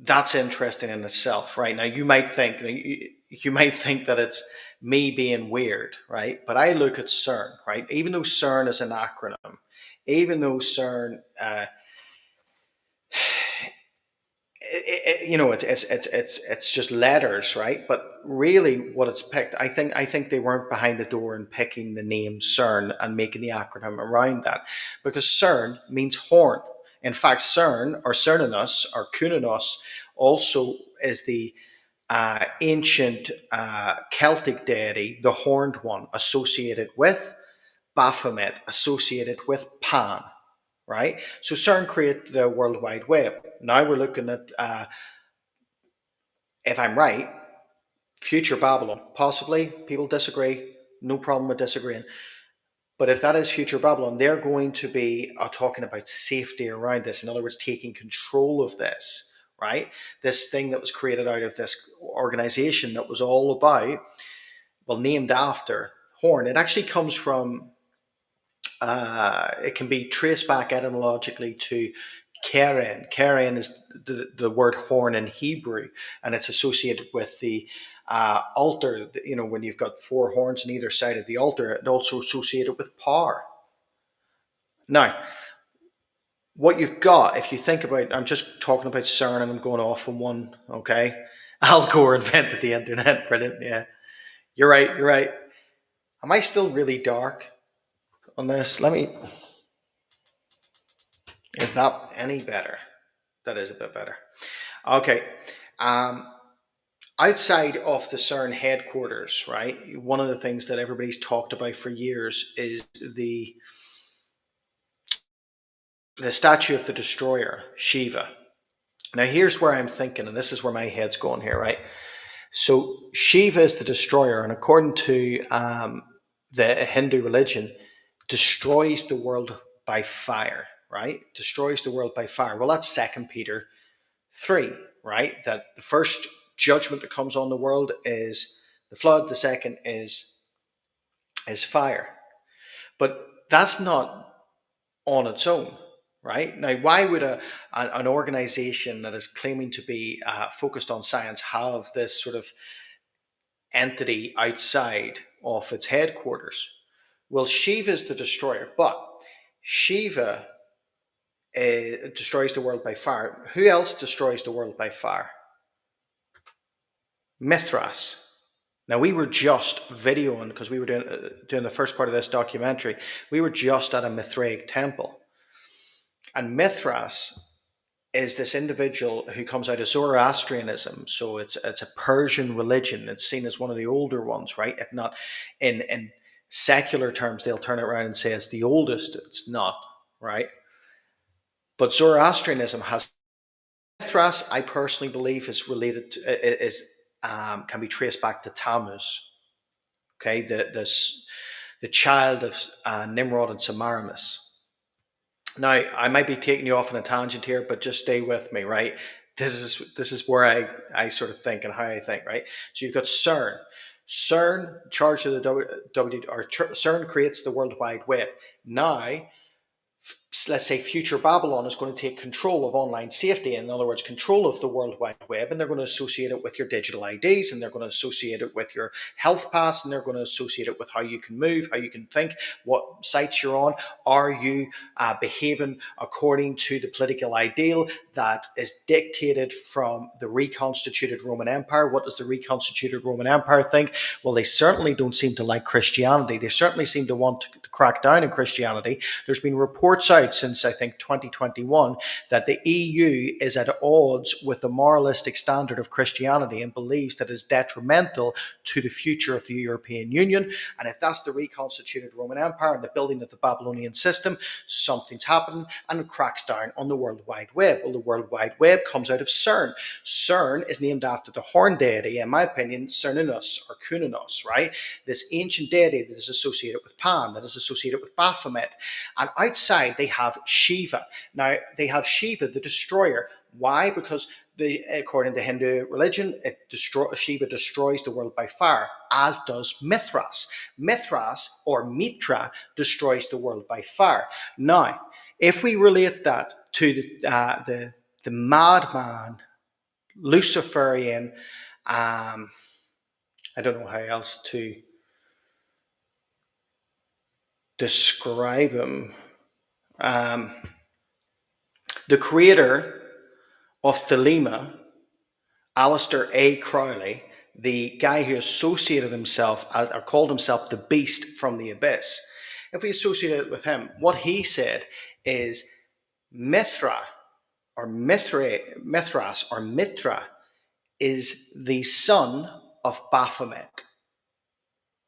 that's interesting in itself, right? Now you might think that it's me being weird, right? But I look at CERN, right? Even though CERN is an acronym, even though CERN, it's just letters, right? But really, what it's picked, I think they weren't behind the door and picking the name CERN and making the acronym around that, because CERN means horn. In fact, CERN or Cernunnos or Cernunnos also is the ancient Celtic deity, the horned one, associated with Baphomet, associated with Pan, right? So CERN created the World Wide Web. Now we're looking at, if I'm right, future Babylon. Possibly, people disagree. No problem with disagreeing. But if that is future Babylon, they're going to be talking about safety around this. In other words, taking control of this, right? This thing that was created out of this organization that was all about, well, named after horn. It actually comes from, it can be traced back etymologically to Keren. Keren is the word horn in Hebrew, and it's associated with the altar. You know, when you've got four horns on either side of the altar, it also associated with power. Now, what you've got, if you think about, I'm just talking about CERN and I'm going off on one, okay? Al Gore invented the internet. Brilliant, yeah. You're right, you're right. Am I still really dark on this? Is that any better? That is a bit better. Okay. Um, Outside of the CERN headquarters, right? One of the things that everybody's talked about for years is the statue of the destroyer, Shiva. Now, here's where I'm thinking, and this is where my head's going here, right? So, Shiva is the destroyer, and according to the Hindu religion, destroys the world by fire, right? Destroys the world by fire. Well, that's Second Peter 3, right? That the first judgment that comes on the world is the flood. The second is fire. But that's not on its own, right? Now, why would an organization that is claiming to be focused on science have this sort of entity outside of its headquarters? Well, Shiva is the destroyer, but Shiva destroys the world by fire. Who else destroys the world by fire? Mithras. Now, we were just videoing, because we were doing the first part of this documentary, we were just at a Mithraic temple. And Mithras is this individual who comes out of Zoroastrianism. So it's a Persian religion. It's seen as one of the older ones, right? If not in secular terms, they'll turn it around and say it's the oldest. It's not, right? But Zoroastrianism has Mithras. I personally believe is related to, can be traced back to Tammuz. Okay, the child of Nimrod and Semiramis. Now, I might be taking you off on a tangent here, but just stay with me, right? This is where I sort of think and how I think, right? So you've got CERN. CERN, charge of the CERN creates the World Wide Web. Now, let's say future Babylon is going to take control of online safety, in other words, control of the World Wide Web, and they're going to associate it with your digital IDs, and they're going to associate it with your health pass, and they're going to associate it with how you can move, how you can think, what sites you're on. Are you behaving according to the political ideal that is dictated from the reconstituted Roman Empire? What does the reconstituted Roman Empire think? Well, they certainly don't seem to like Christianity. They certainly seem to want to crack down on Christianity. There's been reports out since, I think, 2021 that the EU is at odds with the moralistic standard of Christianity and believes that it is detrimental to the future of the European Union. And if that's the reconstituted Roman Empire and the building of the Babylonian system, something's happened and it cracks down on the World Wide Web. Well, the World Wide Web comes out of CERN. CERN is named after the horn deity, in my opinion, Cernunnos or Cunanos, right? This ancient deity that is associated with Pan, that is associated with Baphomet. And outside, they have Shiva. Now, they have Shiva, the destroyer. Why? Because according to Hindu religion, Shiva destroys the world by fire, as does Mithras. Mithras, or Mitra, destroys the world by fire. Now, if we relate that to the madman, Luciferian, I don't know how else to describe him. The creator of Thelema, Aleister A. Crowley, the guy who associated himself or called himself the Beast from the Abyss. If we associate it with him, what he said is Mithras or Mitra is the son of Baphomet.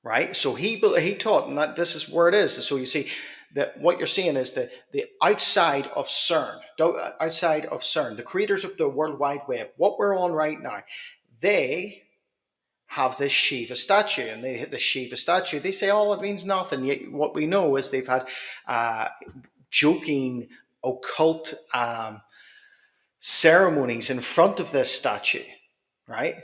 Right? So he taught, and this is where it is. So you see that what you're seeing is the outside of CERN, the creators of the World Wide Web, what we're on right now, they have this Shiva statue, and they hit the Shiva statue. They say, oh, it means nothing. Yet what we know is they've had joking, occult ceremonies in front of this statue, right?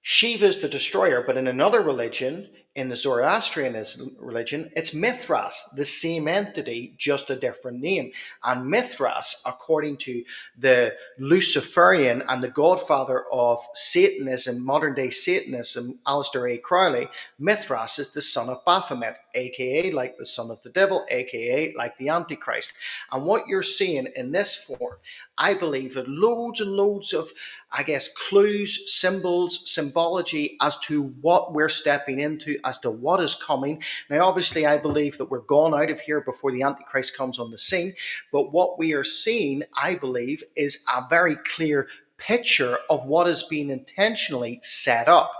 Shiva is the destroyer, but in another religion, in the Zoroastrian religion, it's Mithras, the same entity, just a different name. And Mithras, according to the Luciferian and the godfather of Satanism, modern day Satanism, Aleister A. Crowley, Mithras is the son of Baphomet, aka like the son of the devil, aka like the Antichrist. And what you're seeing in this form, I believe, that loads and loads of, clues, symbols, symbology as to what we're stepping into, as to what is coming. Now, obviously, I believe that we're gone out of here before the Antichrist comes on the scene. But what we are seeing, I believe, is a very clear picture of what is being intentionally set up.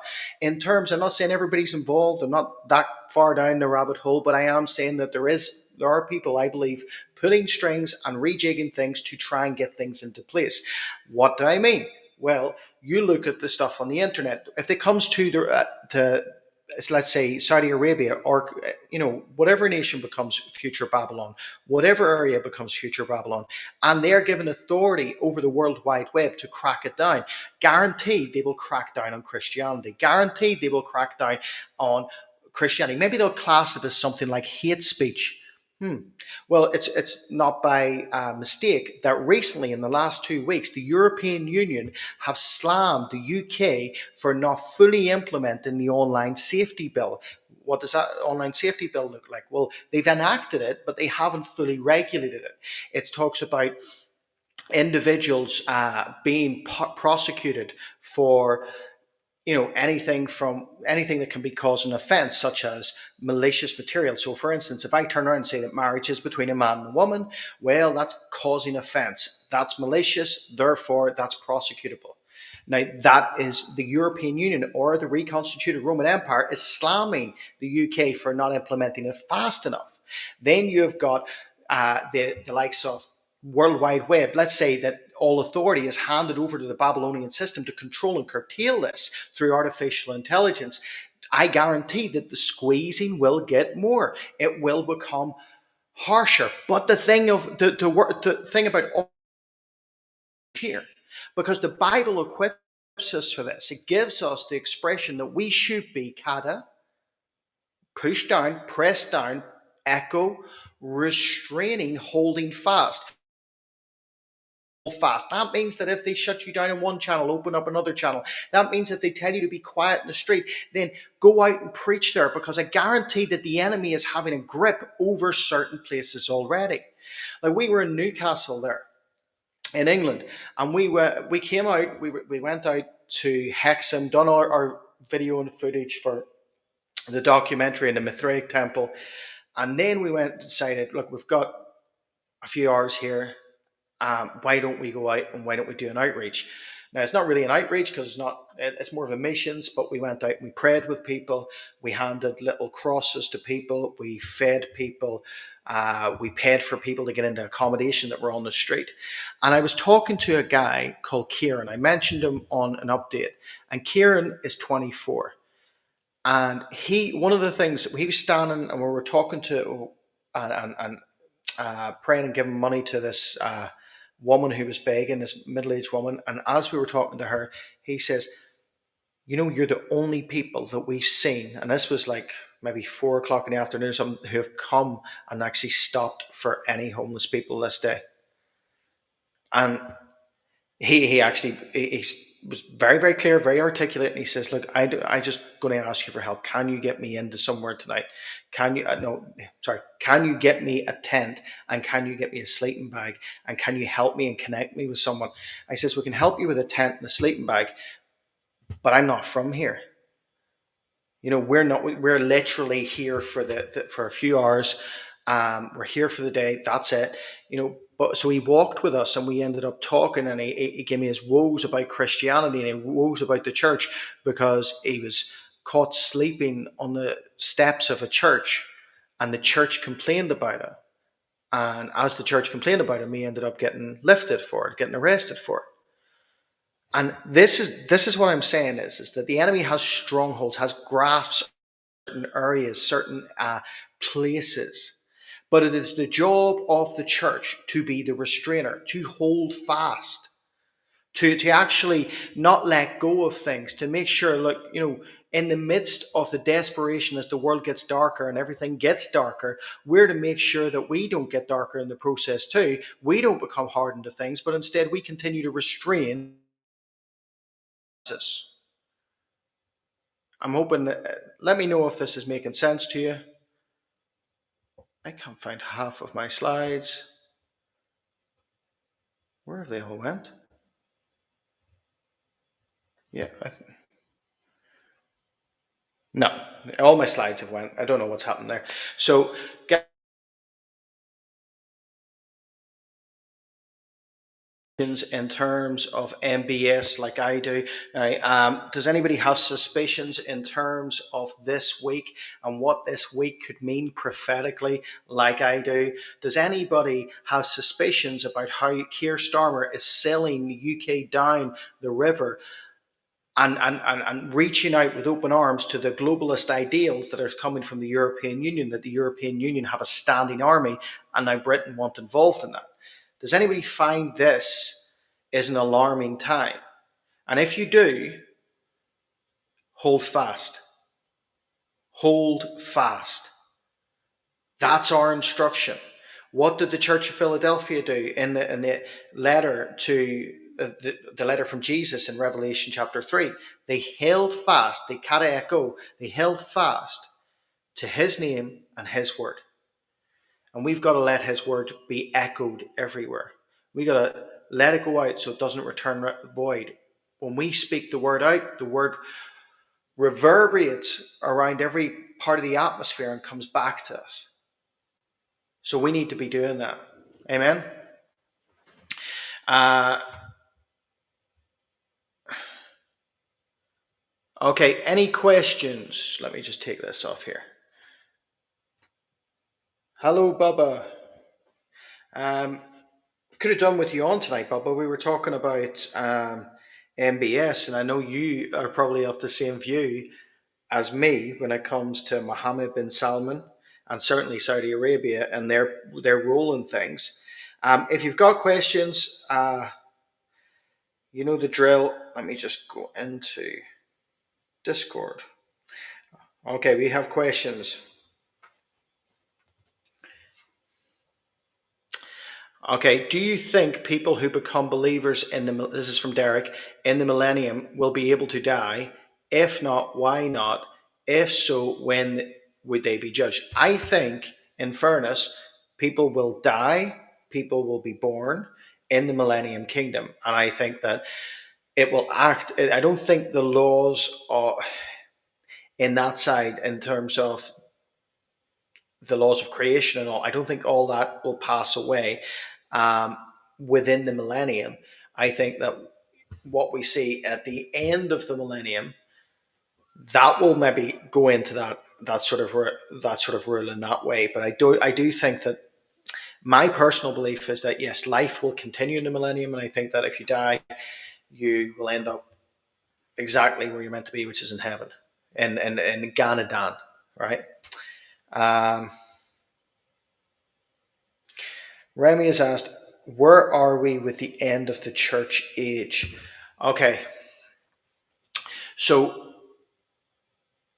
In terms, I'm not saying everybody's involved, I'm not that far down the rabbit hole, but I am saying that there are people, I believe, pulling strings and rejigging things to try and get things into place. What do I mean? Well, you look at the stuff on the internet. If it comes to let's say Saudi Arabia, or whatever nation becomes future Babylon, whatever area becomes future Babylon, and they're given authority over the World Wide Web to crack it down, guaranteed they will crack down on Christianity. Guaranteed they will crack down on Christianity. Maybe they'll class it as something like hate speech. Well, it's not by mistake that recently, in the last 2 weeks, the European Union have slammed the UK for not fully implementing the online safety bill. What does that online safety bill look like? Well, they've enacted it, but they haven't fully regulated it. It talks about individuals being prosecuted for anything that can be causing offense, such as malicious material. So for instance, if I turn around and say that marriage is between a man and a woman, well, that's causing offense, that's malicious, therefore that's prosecutable. Now, that is the European Union, or the reconstituted Roman Empire, is slamming the UK for not implementing it fast enough. Then you've got the likes of World Wide Web. Let's say that all authority is handed over to the Babylonian system to control and curtail this through artificial intelligence. I guarantee that the squeezing will get more. It will become harsher. But the thing about all here, because the Bible equips us for this, it gives us the expression that we should be kata, push down, press down, echo, restraining, holding fast. That means that if they shut you down in one channel, open up another channel. That means that they tell you to be quiet in the street, then go out and preach there, because I guarantee that the enemy is having a grip over certain places already. Like, we were in Newcastle there in England, and we came out, we went out to Hexham, done our video and footage for the documentary in the Mithraic Temple, and then we went and decided, look, we've got a few hours here. Why don't we go out and why don't we do an outreach? Now, it's not really an outreach because it's more of a missions, but we went out and we prayed with people. We handed little crosses to people. We fed people. We paid for people to get into accommodation that were on the street. And I was talking to a guy called Kieran. I mentioned him on an update. And Kieran is 24. And one of the things, he was standing and we were talking to and praying and giving money to this woman who was begging, this middle-aged woman. And as we were talking to her, he says, you're the only people that we've seen, and this was like maybe 4 o'clock in the afternoon or something, who have come and actually stopped for any homeless people this day. And he actually he was very, very clear, very articulate, and he says, look, I just going to ask you for help. Can you get me into somewhere tonight? Can you can you get me a tent, and can you get me a sleeping bag, and can you help me and connect me with someone? I says, we can help you with a tent and a sleeping bag, but I'm not from here. We're literally here for for a few hours. We're here for the day, that's it. But so he walked with us, and we ended up talking, and he gave me his woes about Christianity and his woes about the church, because he was caught sleeping on the steps of a church, and the church complained about it. And as the church complained about him, he ended up getting lifted for it, getting arrested for it. And this is what I'm saying is that the enemy has strongholds, has grasps certain areas, certain places. But it is the job of the church to be the restrainer, to hold fast, to actually not let go of things, to make sure, look, in the midst of the desperation, as the world gets darker and everything gets darker, we're to make sure that we don't get darker in the process too. We don't become hardened to things, but instead we continue to restrain this. I'm hoping let me know if this is making sense to you. I can't find half of my slides. Where have they all went? Yeah. No, all my slides have went. I don't know what's happened there. So, in terms of MBS, like I do. Does anybody have suspicions in terms of this week and what this week could mean prophetically, like I do? Does anybody have suspicions about how Keir Starmer is selling the UK down the river? and reaching out with open arms to the globalist ideals that are coming from the European Union, that the European Union have a standing army, and now Britain want involved in that. Does anybody find this is an alarming time? And if you do, hold fast. Hold fast. That's our instruction. What did the Church of Philadelphia do in the letter to the letter from Jesus in Revelation chapter 3? They held fast, they kataeko, they held fast to his name and his word. And we've got to let his word be echoed everywhere. We've got to let it go out so it doesn't return void. When we speak the word out, the word reverberates around every part of the atmosphere and comes back to us. So we need to be doing that. Amen. Okay, any questions? Let me just take this off here. Hello, Bubba. Could have done with you on tonight, Bubba. We were talking about MBS, and I know you are probably of the same view as me when it comes to Mohammed bin Salman and certainly Saudi Arabia and their role in things. If you've got questions, you know the drill. Let me just go into Discord. Okay, we have questions. Okay, do you think people who become believers this is from Derek, in the millennium will be able to die? If not, why not? If so, when would they be judged? I think, in fairness, people will die, people will be born in the millennium kingdom. And I think that it will act, I don't think the laws are in that side in terms of the laws of creation and all, I don't think all that will pass away um, within the millennium. I think that what we see at the end of the millennium, that will maybe go into that sort of rule in that way. But I do think that my personal belief is that yes, life will continue in the millennium, and I think that if you die, you will end up exactly where you're meant to be, which is in heaven, in Gan Eden, right? Um, Remy has asked, where are we with the end of the church age? Okay. So,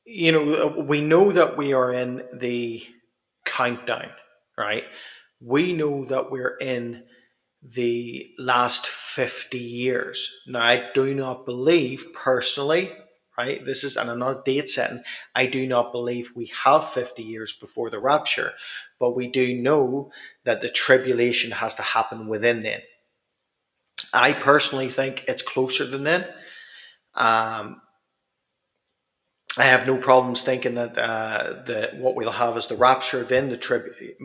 we know that we are in the countdown, right? We know that we're in the last 50 years. Now, I do not believe personally, right? And I'm not date setting, I do not believe we have 50 years before the rapture, but we do know that the tribulation has to happen within then. I personally think it's closer than then. I have no problems thinking that what we'll have is the rapture, then the tribulation.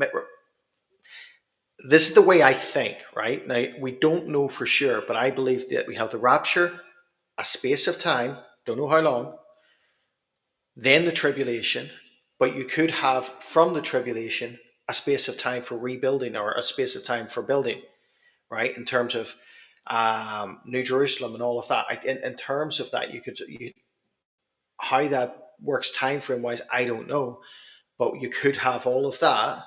This is the way I think, right? Now, we don't know for sure, but I believe that we have the rapture, a space of time, don't know how long, then the tribulation, but you could have from the tribulation a space of time for rebuilding or a space of time for building, right? In terms of New Jerusalem and all of that. In terms of that, how that works time frame wise, I don't know, but you could have all of that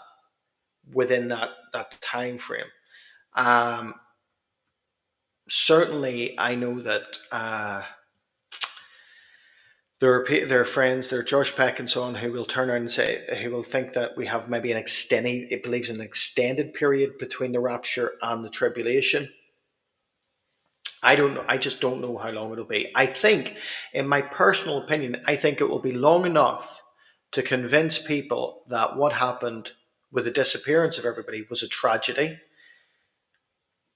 within that time frame. Certainly, I know that there are friends, there are Josh Peck and so on, who will turn around and say, who will think that we have maybe it believes in an extended period between the rapture and the tribulation. I don't know. I just don't know how long it'll be. I think, in my personal opinion, I think it will be long enough to convince people that what happened with the disappearance of everybody was a tragedy,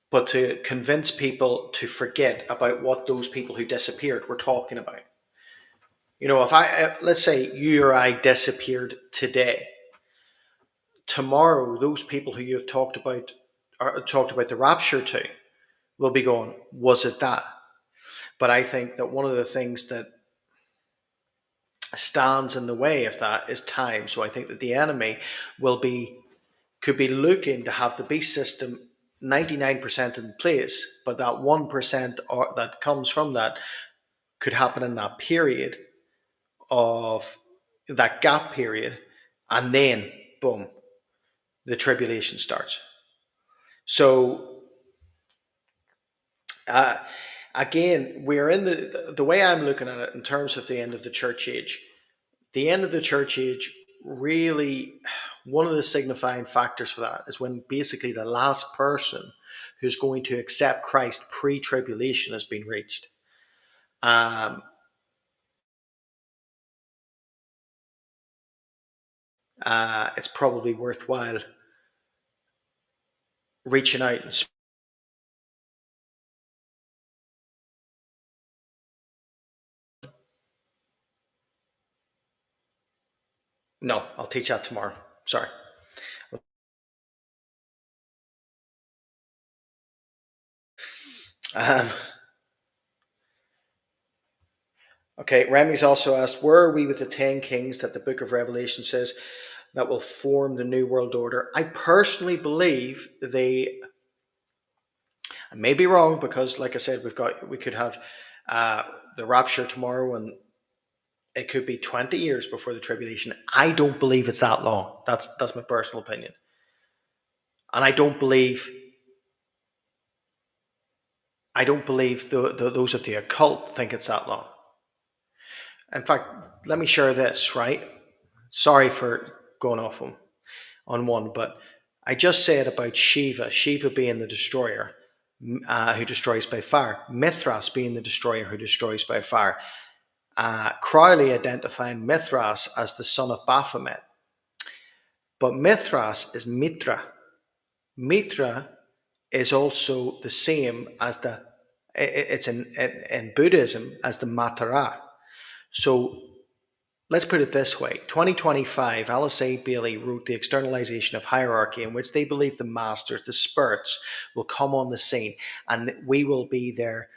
but to convince people to forget about what those people who disappeared were talking about. If let's say you or I disappeared today, tomorrow those people who you've talked about the rapture to will be going, was it that? But I think that one of the things that stands in the way of that is time. So I think that the enemy could be looking to have the beast system 99% in place, but that 1% that comes from that could happen in that period of that gap period, and then boom, the tribulation starts. So uh, again, we're in the way I'm looking at it in terms of the end of the church age. The end of the church age, really, one of the signifying factors for that is when basically the last person who's going to accept Christ pre-tribulation has been reached. Um, it's probably worthwhile reaching out and no, I'll teach that tomorrow. Sorry. Um, okay, Remy's also asked, where are we with the 10 kings that the book of Revelation says that will form the new world order? I personally believe they, I may be wrong because, like I said, we could have uh, the rapture tomorrow and it could be 20 years before the tribulation. I don't believe it's that long. That's my personal opinion. And I don't believe those of the occult think it's that long. In fact, let me share this, right? Sorry for going off on one, but I just said about Shiva being the destroyer who destroys by fire, Mithras being the destroyer who destroys by fire, Crowley identifying Mithras as the son of Baphomet. But Mithras is Mitra. Mitra is also the same as it's in Buddhism as the Matara. So let's put it this way: 2025, Alice A. Bailey wrote The Externalization of Hierarchy, in which they believe the masters, the spirits, will come on the scene and we will be there.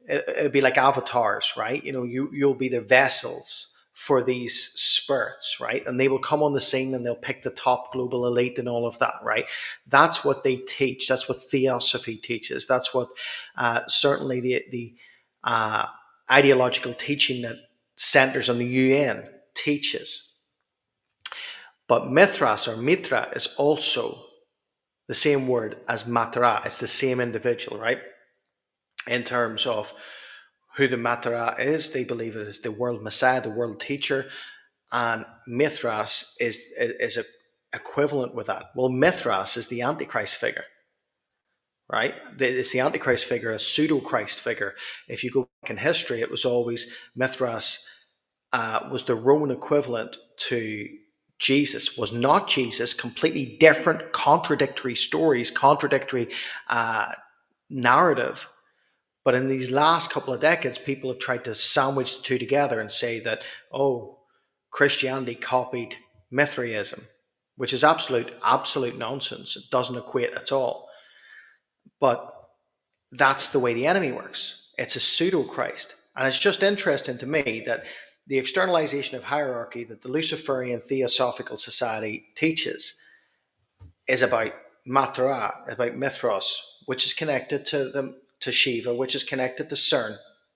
It'll be like avatars, right? You'll be the vessels for these spirits, right? And they will come on the scene and they'll pick the top global elite and all of that, right? That's what they teach. That's what theosophy teaches. That's what certainly the uh, ideological teaching that centers on the UN teaches. But Mithras or Mitra is also the same word as Matara. It's the same individual, right? In terms of who the Matara is, they believe it is the world Messiah, the world teacher, and Mithras is a equivalent with that. Well, Mithras is the Antichrist figure, right? It's the Antichrist figure, a pseudo Christ figure. If you go back in history, it was always Mithras was the Roman equivalent to Jesus, was not Jesus, completely different, contradictory stories, contradictory uh, narrative. But in these last couple of decades, people have tried to sandwich the two together and say that, oh, Christianity copied Mithraism, which is absolute nonsense. It doesn't equate at all. But that's the way the enemy works. It's a pseudo Christ. And it's just interesting to me that the externalization of hierarchy that the Luciferian Theosophical Society teaches is about Matra, about Mithras, which is connected to Shiva, which is connected to CERN.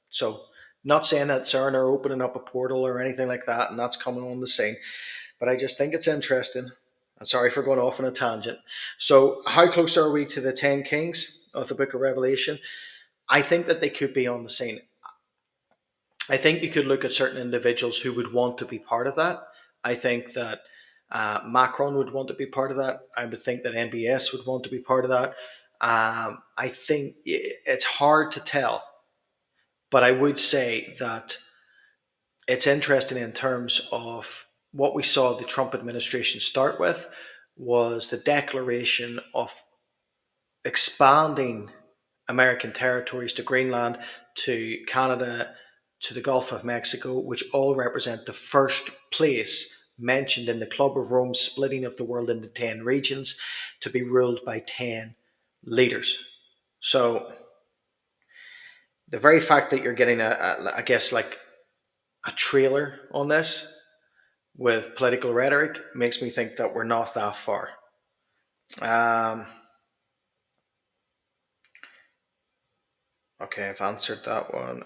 So, not saying that CERN are opening up a portal or anything like that, and that's coming on the scene, but I just think it's interesting. I'm sorry for going off on a tangent. So, how close are we to the 10 kings of the book of Revelation? I think that they could be on the scene. I think you could look at certain individuals who would want to be part of that. I think that Macron would want to be part of that. I would think that MBS would want to be part of that. I think it's hard to tell, but I would say that it's interesting in terms of what we saw the Trump administration start with was the declaration of expanding American territories to Greenland, to Canada, to the Gulf of Mexico, which all represent the first place mentioned in the Club of Rome splitting of the world into 10 regions to be ruled by 10 leaders. So the very fact that you're getting I guess, like a trailer on this with political rhetoric makes me think that we're not that far. Um, okay, I've answered that one.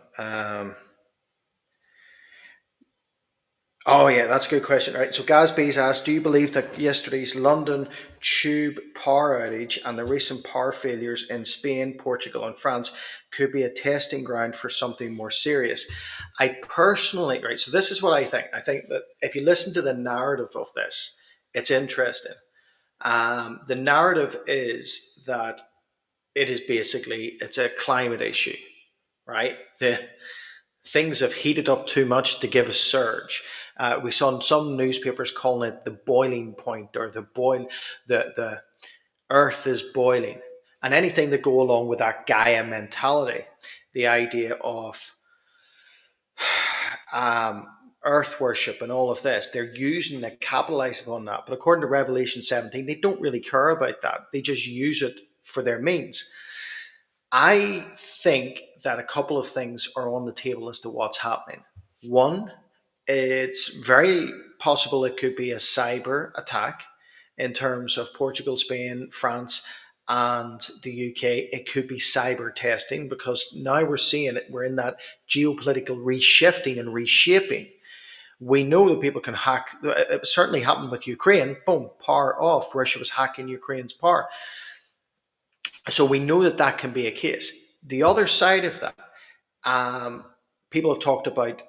Oh yeah, that's a good question. Right. So Gazby's asked, do you believe that yesterday's London tube power outage and the recent power failures in Spain, Portugal, and France could be a testing ground for something more serious? I personally, right. So this is what I think. I think that if you listen to the narrative of this, it's interesting. The narrative is that it is basically it's a climate issue, right? The things have heated up too much to give a surge. We saw some newspapers calling it the boiling point or the earth is boiling, and anything that go along with that Gaia mentality, the idea of um, earth worship and all of this. They're using it, capitalizing on that. But according to Revelation 17, they don't really care about that. They just use it for their means. I think that a couple of things are on the table as to what's happening. One, it's very possible it could be a cyber attack in terms of Portugal, Spain, France, and the UK. It could be cyber testing because now we're seeing it. We're in that geopolitical reshifting and reshaping. We know that people can hack. It certainly happened with Ukraine. Boom, power off. Russia was hacking Ukraine's power. So we know that that can be a case. The other side of that, um, people have talked about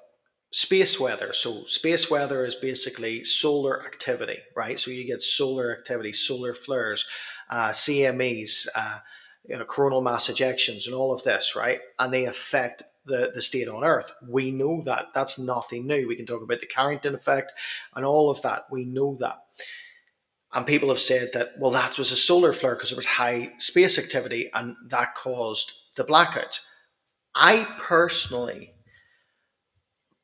space weather. So space weather is basically solar activity, right? So you get solar activity, solar flares, CMEs, coronal mass ejections, and all of this, right? And they affect the state on Earth. We know that. That's nothing new. We can talk about the Carrington effect and all of that. We know that. And people have said that, well, that was a solar flare because there was high space activity and that caused the blackouts. I personally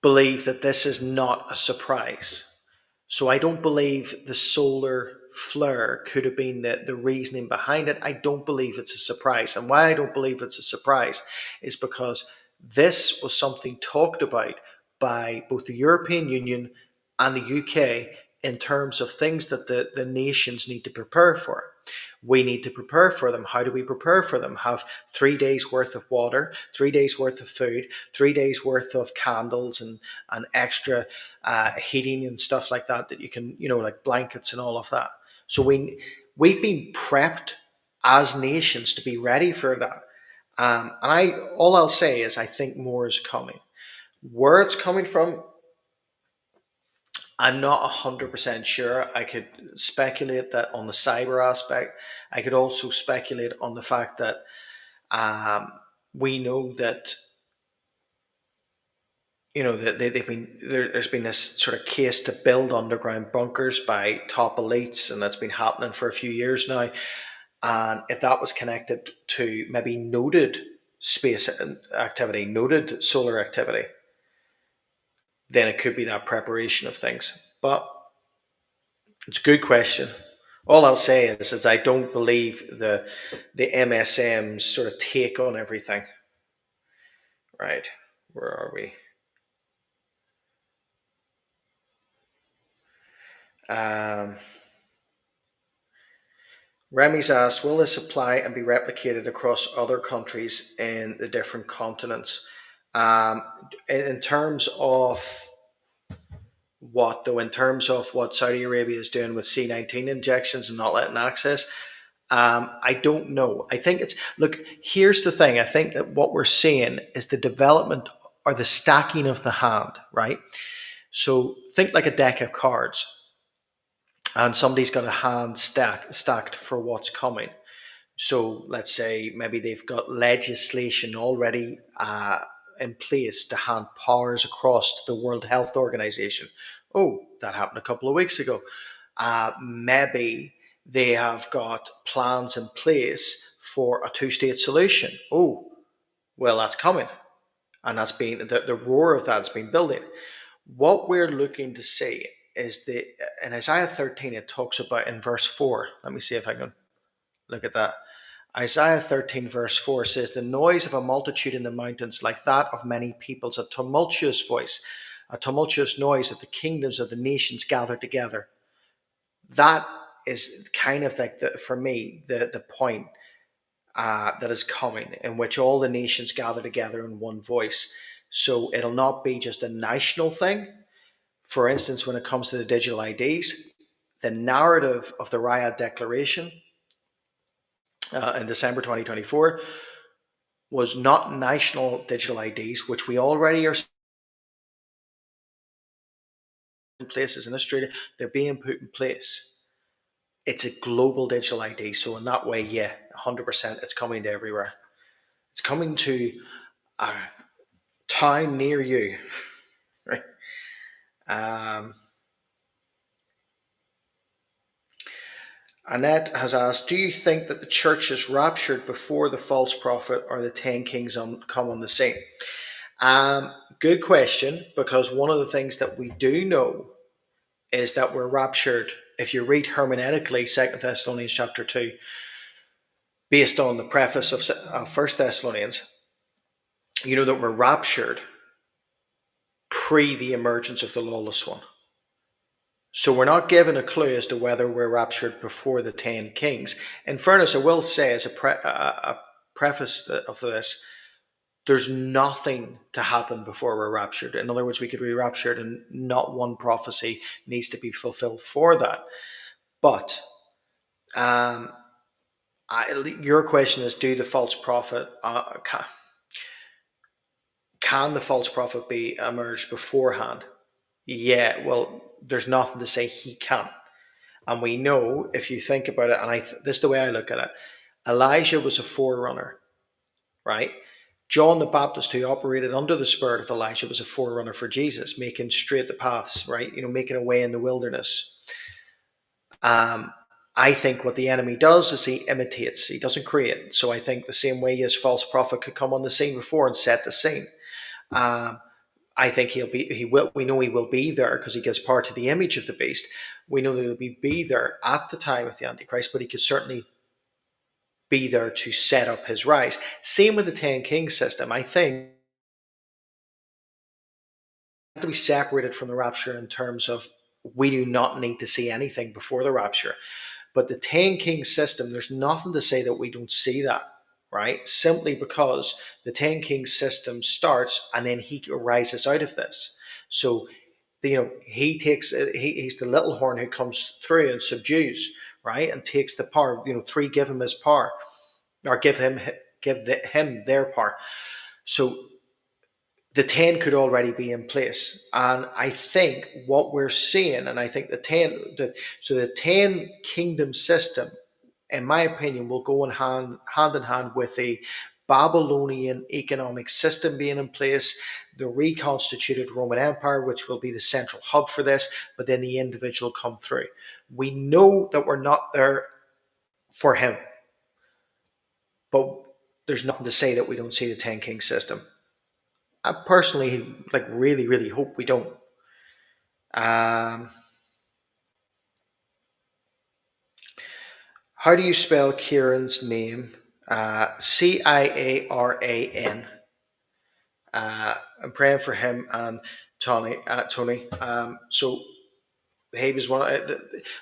believe that this is not a surprise. So I don't believe the solar flare could have been the reasoning behind it. I don't believe it's a surprise. And why I don't believe it's a surprise is because this was something talked about by both the European Union and the UK in terms of things that the nations need to prepare for. We need to prepare for them. How do we prepare for them? Have 3 days worth of water, 3 days worth of food, 3 days worth of candles and extra heating and stuff like that that you can, like blankets and all of that. So we've been prepped as nations to be ready for that. And I all I'll say is I think more is coming. Where it's coming from, I'm not 100% sure. I could speculate that on the cyber aspect. I could also speculate on the fact that um, we know that that they've been there's been this sort of case to build underground bunkers by top elites, and that's been happening for a few years now. And if that was connected to maybe noted space activity, noted solar activity, then it could be that preparation of things. But it's a good question. All I'll say is I don't believe the MSM's sort of take on everything. Right, where are we? Um, Remy's asked, will this apply and be replicated across other countries in the different continents? Um, in terms of what, though, in terms of what Saudi Arabia is doing with C-19 injections and not letting access, I don't know. I think look, here's the thing. I think that what we're seeing is the development or the stacking of the hand, right? So think like a deck of cards, and somebody's got a hand stacked for what's coming. So let's say maybe they've got legislation already in place to hand powers across to the World Health Organization. Oh, that happened a couple of weeks ago. Maybe they have got plans in place for a two-state solution. Oh, well, that's coming. And that's been the roar of that's been building. What we're looking to see is in Isaiah 13, it talks about in verse 4. Let me see if I can look at that. Isaiah 13, verse 4 says, the noise of a multitude in the mountains, like that of many peoples, a tumultuous voice, a tumultuous noise of the kingdoms of the nations gathered together. That is kind of like, for me, the point that is coming, in which all the nations gather together in one voice. So it'll not be just a national thing. For instance, when it comes to the digital IDs, the narrative of the Riyadh Declaration in December 2024 was not national digital IDs, which we already are in places in Australia, they're being put in place. It's a global digital ID. So in that way, yeah, 100%, it's coming to everywhere. It's coming to a town near you. Right? Um, Annette has asked, do you think that the church is raptured before the false prophet or the 10 kings come on the scene? Good question, because one of the things that we do know is that we're raptured. If you read hermeneutically 2 Thessalonians chapter 2, based on the preface of 1 Thessalonians, you know that we're raptured pre the emergence of the lawless one. So we're not given a clue as to whether we're raptured before the 10 kings. In fairness, I will say as a preface of this, there's nothing to happen before we're raptured. In other words, we could be raptured and not one prophecy needs to be fulfilled for that. But your question is, do the false prophet, can the false prophet be emerged beforehand? Yeah, well, there's nothing to say he can't. And we know, if you think about it, and this is the way I look at it, Elijah was a forerunner, right? John the Baptist, who operated under the spirit of Elijah, was a forerunner for Jesus, making straight the paths, right? Making a way in the wilderness. I think what the enemy does is he imitates, he doesn't create. So I think the same way as false prophet could come on the scene before and set the scene. I think he will. We know he will be there because he gives part to the image of the beast. We know that he'll be there at the time of the Antichrist, but he could certainly be there to set up his rise. Same with the 10 Kings system. I think to be separated from the rapture in terms of we do not need to see anything before the rapture. But the 10 Kings system, there's nothing to say that we don't see that, right? Simply because the 10 Kings system starts and then he arises out of this. So, he's the little horn who comes through and subdues, right? And takes the power. Three give him his power, or give him their power. So the 10 could already be in place. And I think what we're seeing, and I think the 10 kingdom system, in my opinion, will go hand in hand with the Babylonian economic system being in place, the reconstituted Roman Empire, which will be the central hub for this, but then the individual come through. We know that we're not there for him, but there's nothing to say that we don't see the 10 king system. I personally really, really hope we don't. How do you spell Kieran's name? Ciaran. I'm praying for him and Tony. So he was one.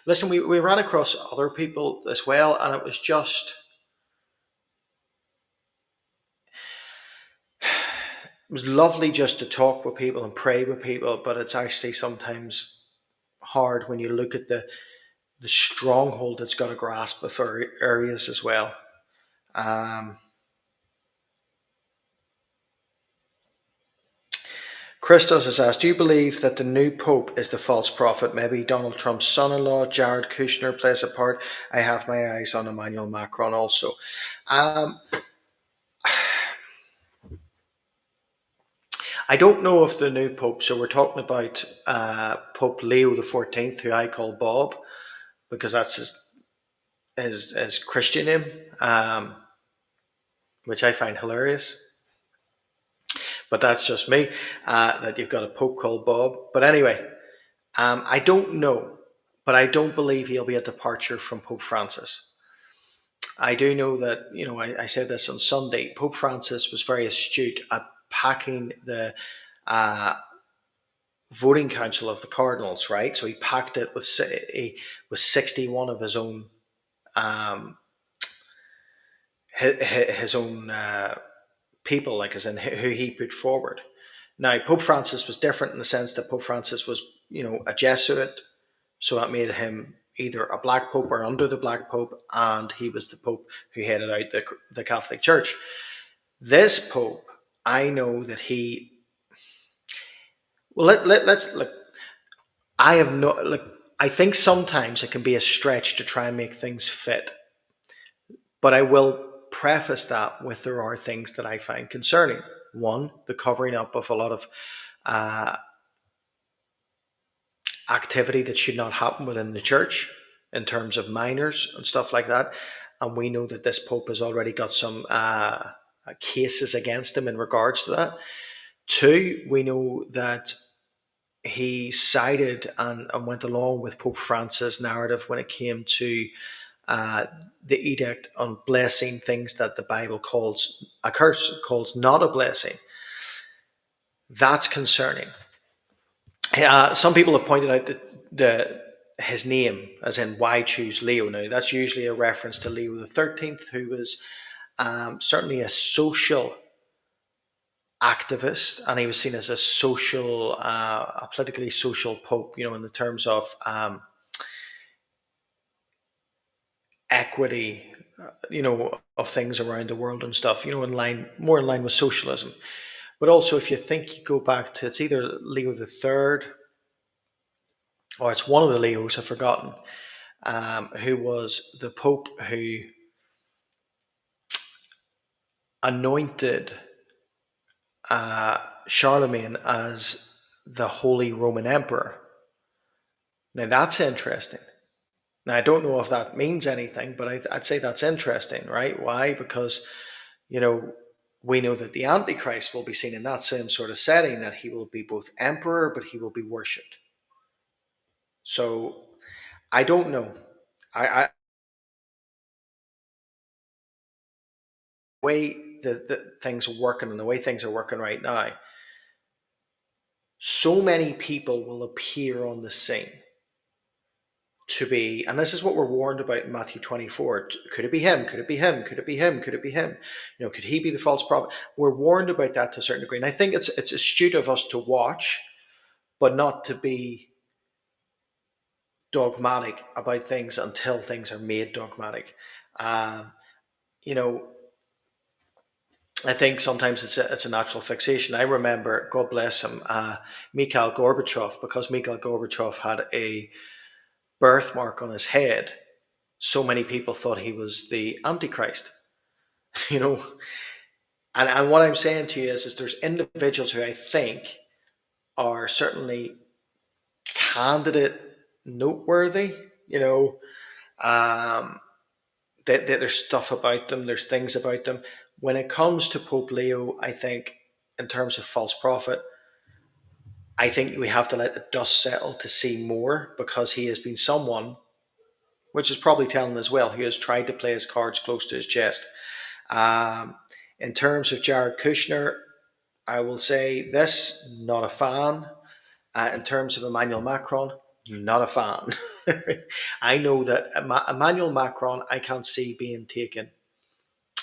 Listen, we ran across other people as well, and it was just. It was lovely just to talk with people and pray with people, but it's actually sometimes hard when you look at the stronghold that's got a grasp of areas as well. Christos has asked, do you believe that the new Pope is the false prophet? Maybe Donald Trump's son-in-law, Jared Kushner, plays a part. I have my eyes on Emmanuel Macron also. I don't know if the new Pope, so we're talking about Pope Leo XIV, who I call Bob, because that's his Christian name, which I find hilarious. But that's just me, that you've got a Pope called Bob. But anyway, I don't know, but I don't believe he'll be a departure from Pope Francis. I do know that, I said this on Sunday, Pope Francis was very astute at packing the voting council of the cardinals, right? So he packed it with 61 of his own his own people, like as in who he put forward. Now, Pope Francis was different in the sense that Pope Francis was, a Jesuit, so that made him either a black pope or under the black pope, and he was the pope who headed out the Catholic Church. This pope, I know that he. Well, let's look. I have no look. I think sometimes it can be a stretch to try and make things fit, but I will preface that with there are things that I find concerning. One, the covering up of a lot of uh, activity that should not happen within the church in terms of minors and stuff like that. And we know that this pope has already got some cases against him in regards to that. Two, we know that he sided and went along with Pope Francis' narrative when it came to the edict on blessing things that the Bible calls a curse, calls not a blessing. That's concerning. Some people have pointed out that his name, as in why choose Leo. Now, that's usually a reference to Leo the 13th, who was certainly a social activist, and he was seen as a social, a politically social pope, in the terms of equity, of things around the world and stuff, more in line with socialism. But also, if you think you go back to, it's either Leo the Third or it's one of the Leos, I've forgotten, who was the Pope who anointed Charlemagne as the Holy Roman Emperor. Now that's interesting. Now I don't know if that means anything, but I'd say that's interesting, right? Why? Because we know that the Antichrist will be seen in that same sort of setting, that he will be both emperor, but he will be worshipped. So I don't know. I way the things are working and the way things are working right now, so many people will appear on the scene to be, and this is what we're warned about in Matthew 24. Could it be him? Could it be him? Could it be him? Could it be him? Could he be the false prophet? We're warned about that to a certain degree. And I think it's astute of us to watch, but not to be dogmatic about things until things are made dogmatic. You know, I think sometimes it's a natural fixation. I remember, God bless him, Mikhail Gorbachev, because Mikhail Gorbachev had a birthmark on his head. So many people thought he was the Antichrist, you know. And what I'm saying to you is there's individuals who I think are certainly candidate noteworthy, um, that there's stuff about them, there's things about them. When it comes to Pope Leo, I think in terms of false prophet, I think we have to let the dust settle to see more, because he has been someone, which is probably telling as well, who has tried to play his cards close to his chest. Um, in terms of Jared Kushner, I will say this, not a fan. In terms of Emmanuel Macron, not a fan. I know that Emmanuel Macron, I can't see being taken.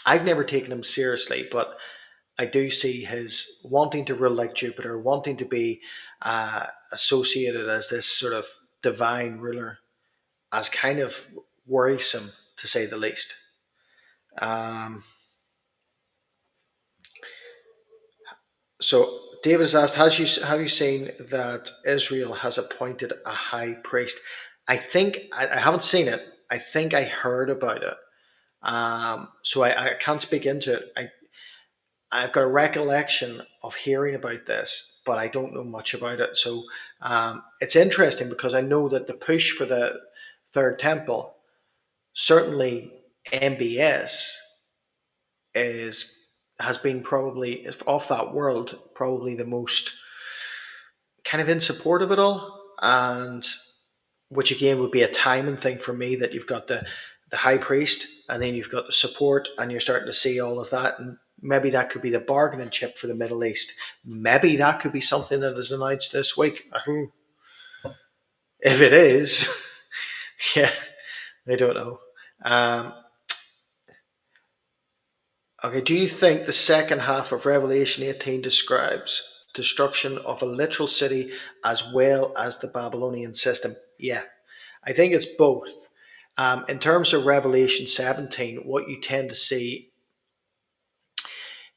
I've never taken him seriously, but I do see his wanting to rule like Jupiter, wanting to be associated as this sort of divine ruler, as kind of worrisome, to say the least. Um, so David has asked, have you seen that Israel has appointed a high priest? I haven't seen it. I think I heard about it. So I can't speak into it. I've got a recollection of hearing about this, but I don't know much about it. So it's interesting, because I know that the push for the third temple, certainly MBS is has been probably off that world, probably the most kind of in support of it all, and which again would be a timing thing for me, that you've got the high priest, and then you've got the support, and you're starting to see all of that, and maybe that could be the bargaining chip for the Middle East. Maybe that could be something that is announced this week. If it is, yeah, I don't know. Um, okay, do you think the second half of Revelation 18 destruction of a literal city as well as the Babylonian system? Yeah, I think it's both. In terms of Revelation 17, what you tend to see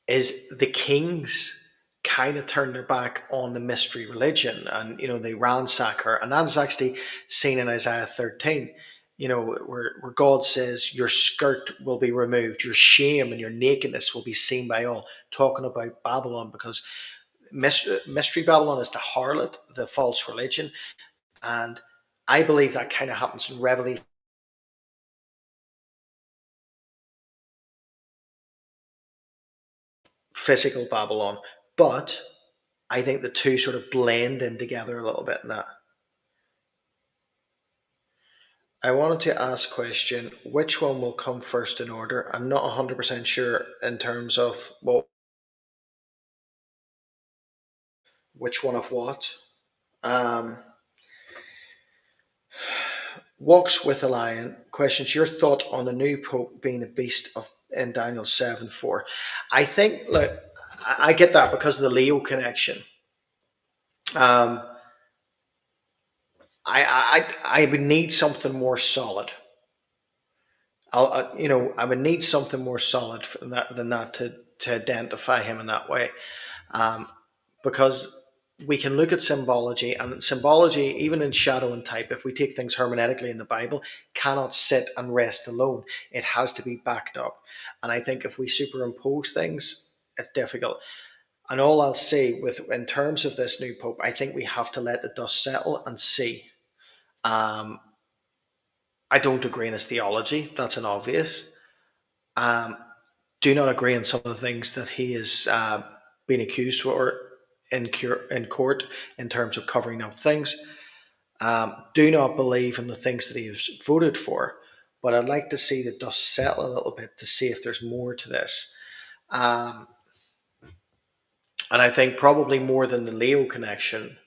is the kings kind of turn their back on the mystery religion, and they ransack her, and that's actually seen in Isaiah 13. Where God says your skirt will be removed, your shame and your nakedness will be seen by all, talking about Babylon, because mystery Babylon is the harlot, the false religion. And I believe that kind of happens in Revelation. Physical Babylon, but I think the two sort of blend in together a little bit in that. I wanted to ask a question, which one will come first in order? I'm not 100% sure in terms of which one of what. Um, Walks with a lion questions your thought on the new pope being the beast of in Daniel 7:4. I think, look, I get that because of the Leo connection. Um, I would need something more solid. I would need something more solid than that to identify him in that way, um, because we can look at symbology, and symbology, even in shadow and type, if we take things hermeneutically in the Bible, cannot sit and rest alone. It has to be backed up, and I think if we superimpose things, it's difficult. And all I'll say with in terms of this new pope, I think we have to let the dust settle and see. Um, I don't agree in his theology. That's an obvious. Um, do not agree on some of the things that he is being accused for in court in terms of covering up things. Do not believe in the things that he has voted for. But I'd like to see the dust settle a little bit to see if there's more to this. Um, and I think probably more than the Leo connection,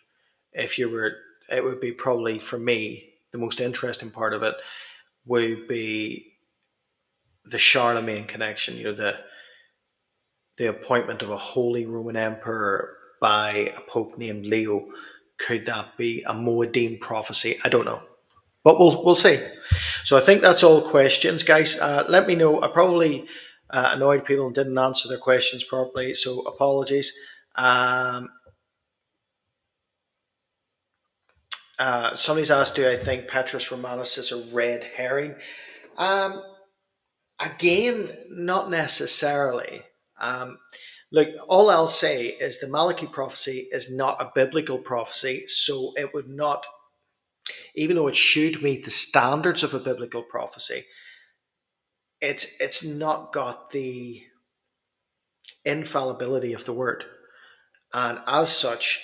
if you were, it would be probably for me the most interesting part of it would be the Charlemagne connection. The appointment of a Holy Roman Emperor by a Pope named Leo. Could that be a Moedim prophecy? I don't know, but we'll see. So I think that's all questions, guys. Let me know. I probably annoyed people and didn't answer their questions properly, so apologies. Um, Somebody's asked, do I think Petrus Romanus is a red herring? Um, Again, not necessarily. Um, Look, all I'll say is the Malachi prophecy is not a biblical prophecy, so it would not, even though it should meet the standards of a biblical prophecy, it's not got the infallibility of the word, and as such,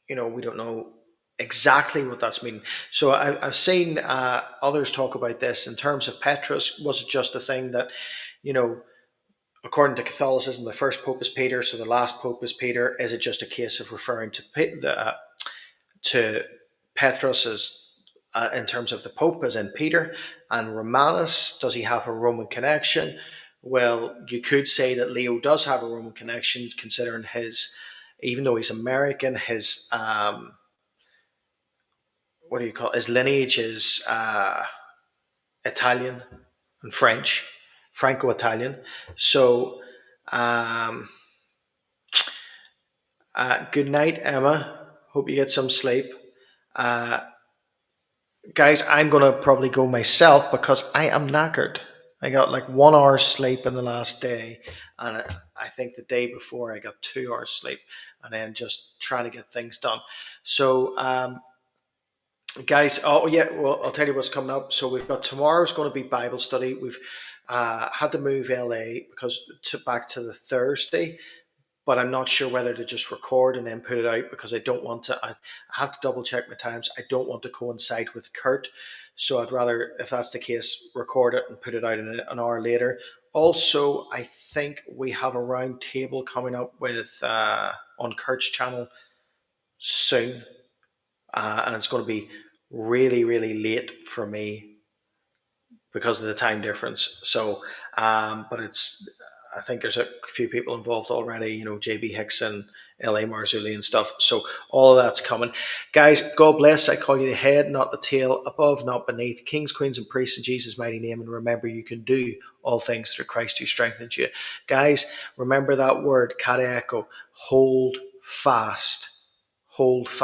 we don't know exactly what that's meaning. So I've seen others talk about this in terms of Petrus. Was it just a thing that, you know, according to Catholicism, the first pope is Peter, so the last pope is Peter? Is it just a case of referring to Petrus as in terms of the pope as in Peter? And Romanus, does he have a Roman connection? Well, you could say that Leo does have a Roman connection, considering his, even though he's American, his what do you call it? His lineage is Italian and French, Franco-Italian. So um, good night, Emma. Hope you get some sleep. Uh, Guys, I'm going to probably go myself because I am knackered. I got like 1 hour sleep in the last day. And I think the day before I got 2 hours sleep. And then just trying to get things done. So, guys, oh yeah, well, I'll tell you what's coming up. So we've got tomorrow's going to be Bible study. We've had to move LA because back to the Thursday, but I'm not sure whether to just record and then put it out because I don't want to. I have to double check my times. I don't want to coincide with Kurt, so I'd rather, if that's the case, record it and put it out an hour later. Also, I think we have a round table coming up with on Kurt's channel soon, and it's going to be really, really late for me because of the time difference. So, but it's, I think there's a few people involved already. You know, JB Hickson, LA Marzulli and stuff. So all of that's coming. Guys, God bless. I call you the head, not the tail, above, not beneath. Kings, queens, and priests in Jesus' mighty name. And remember, you can do all things through Christ who strengthens you. Guys, remember that word, kata echo, hold fast. Hold fast.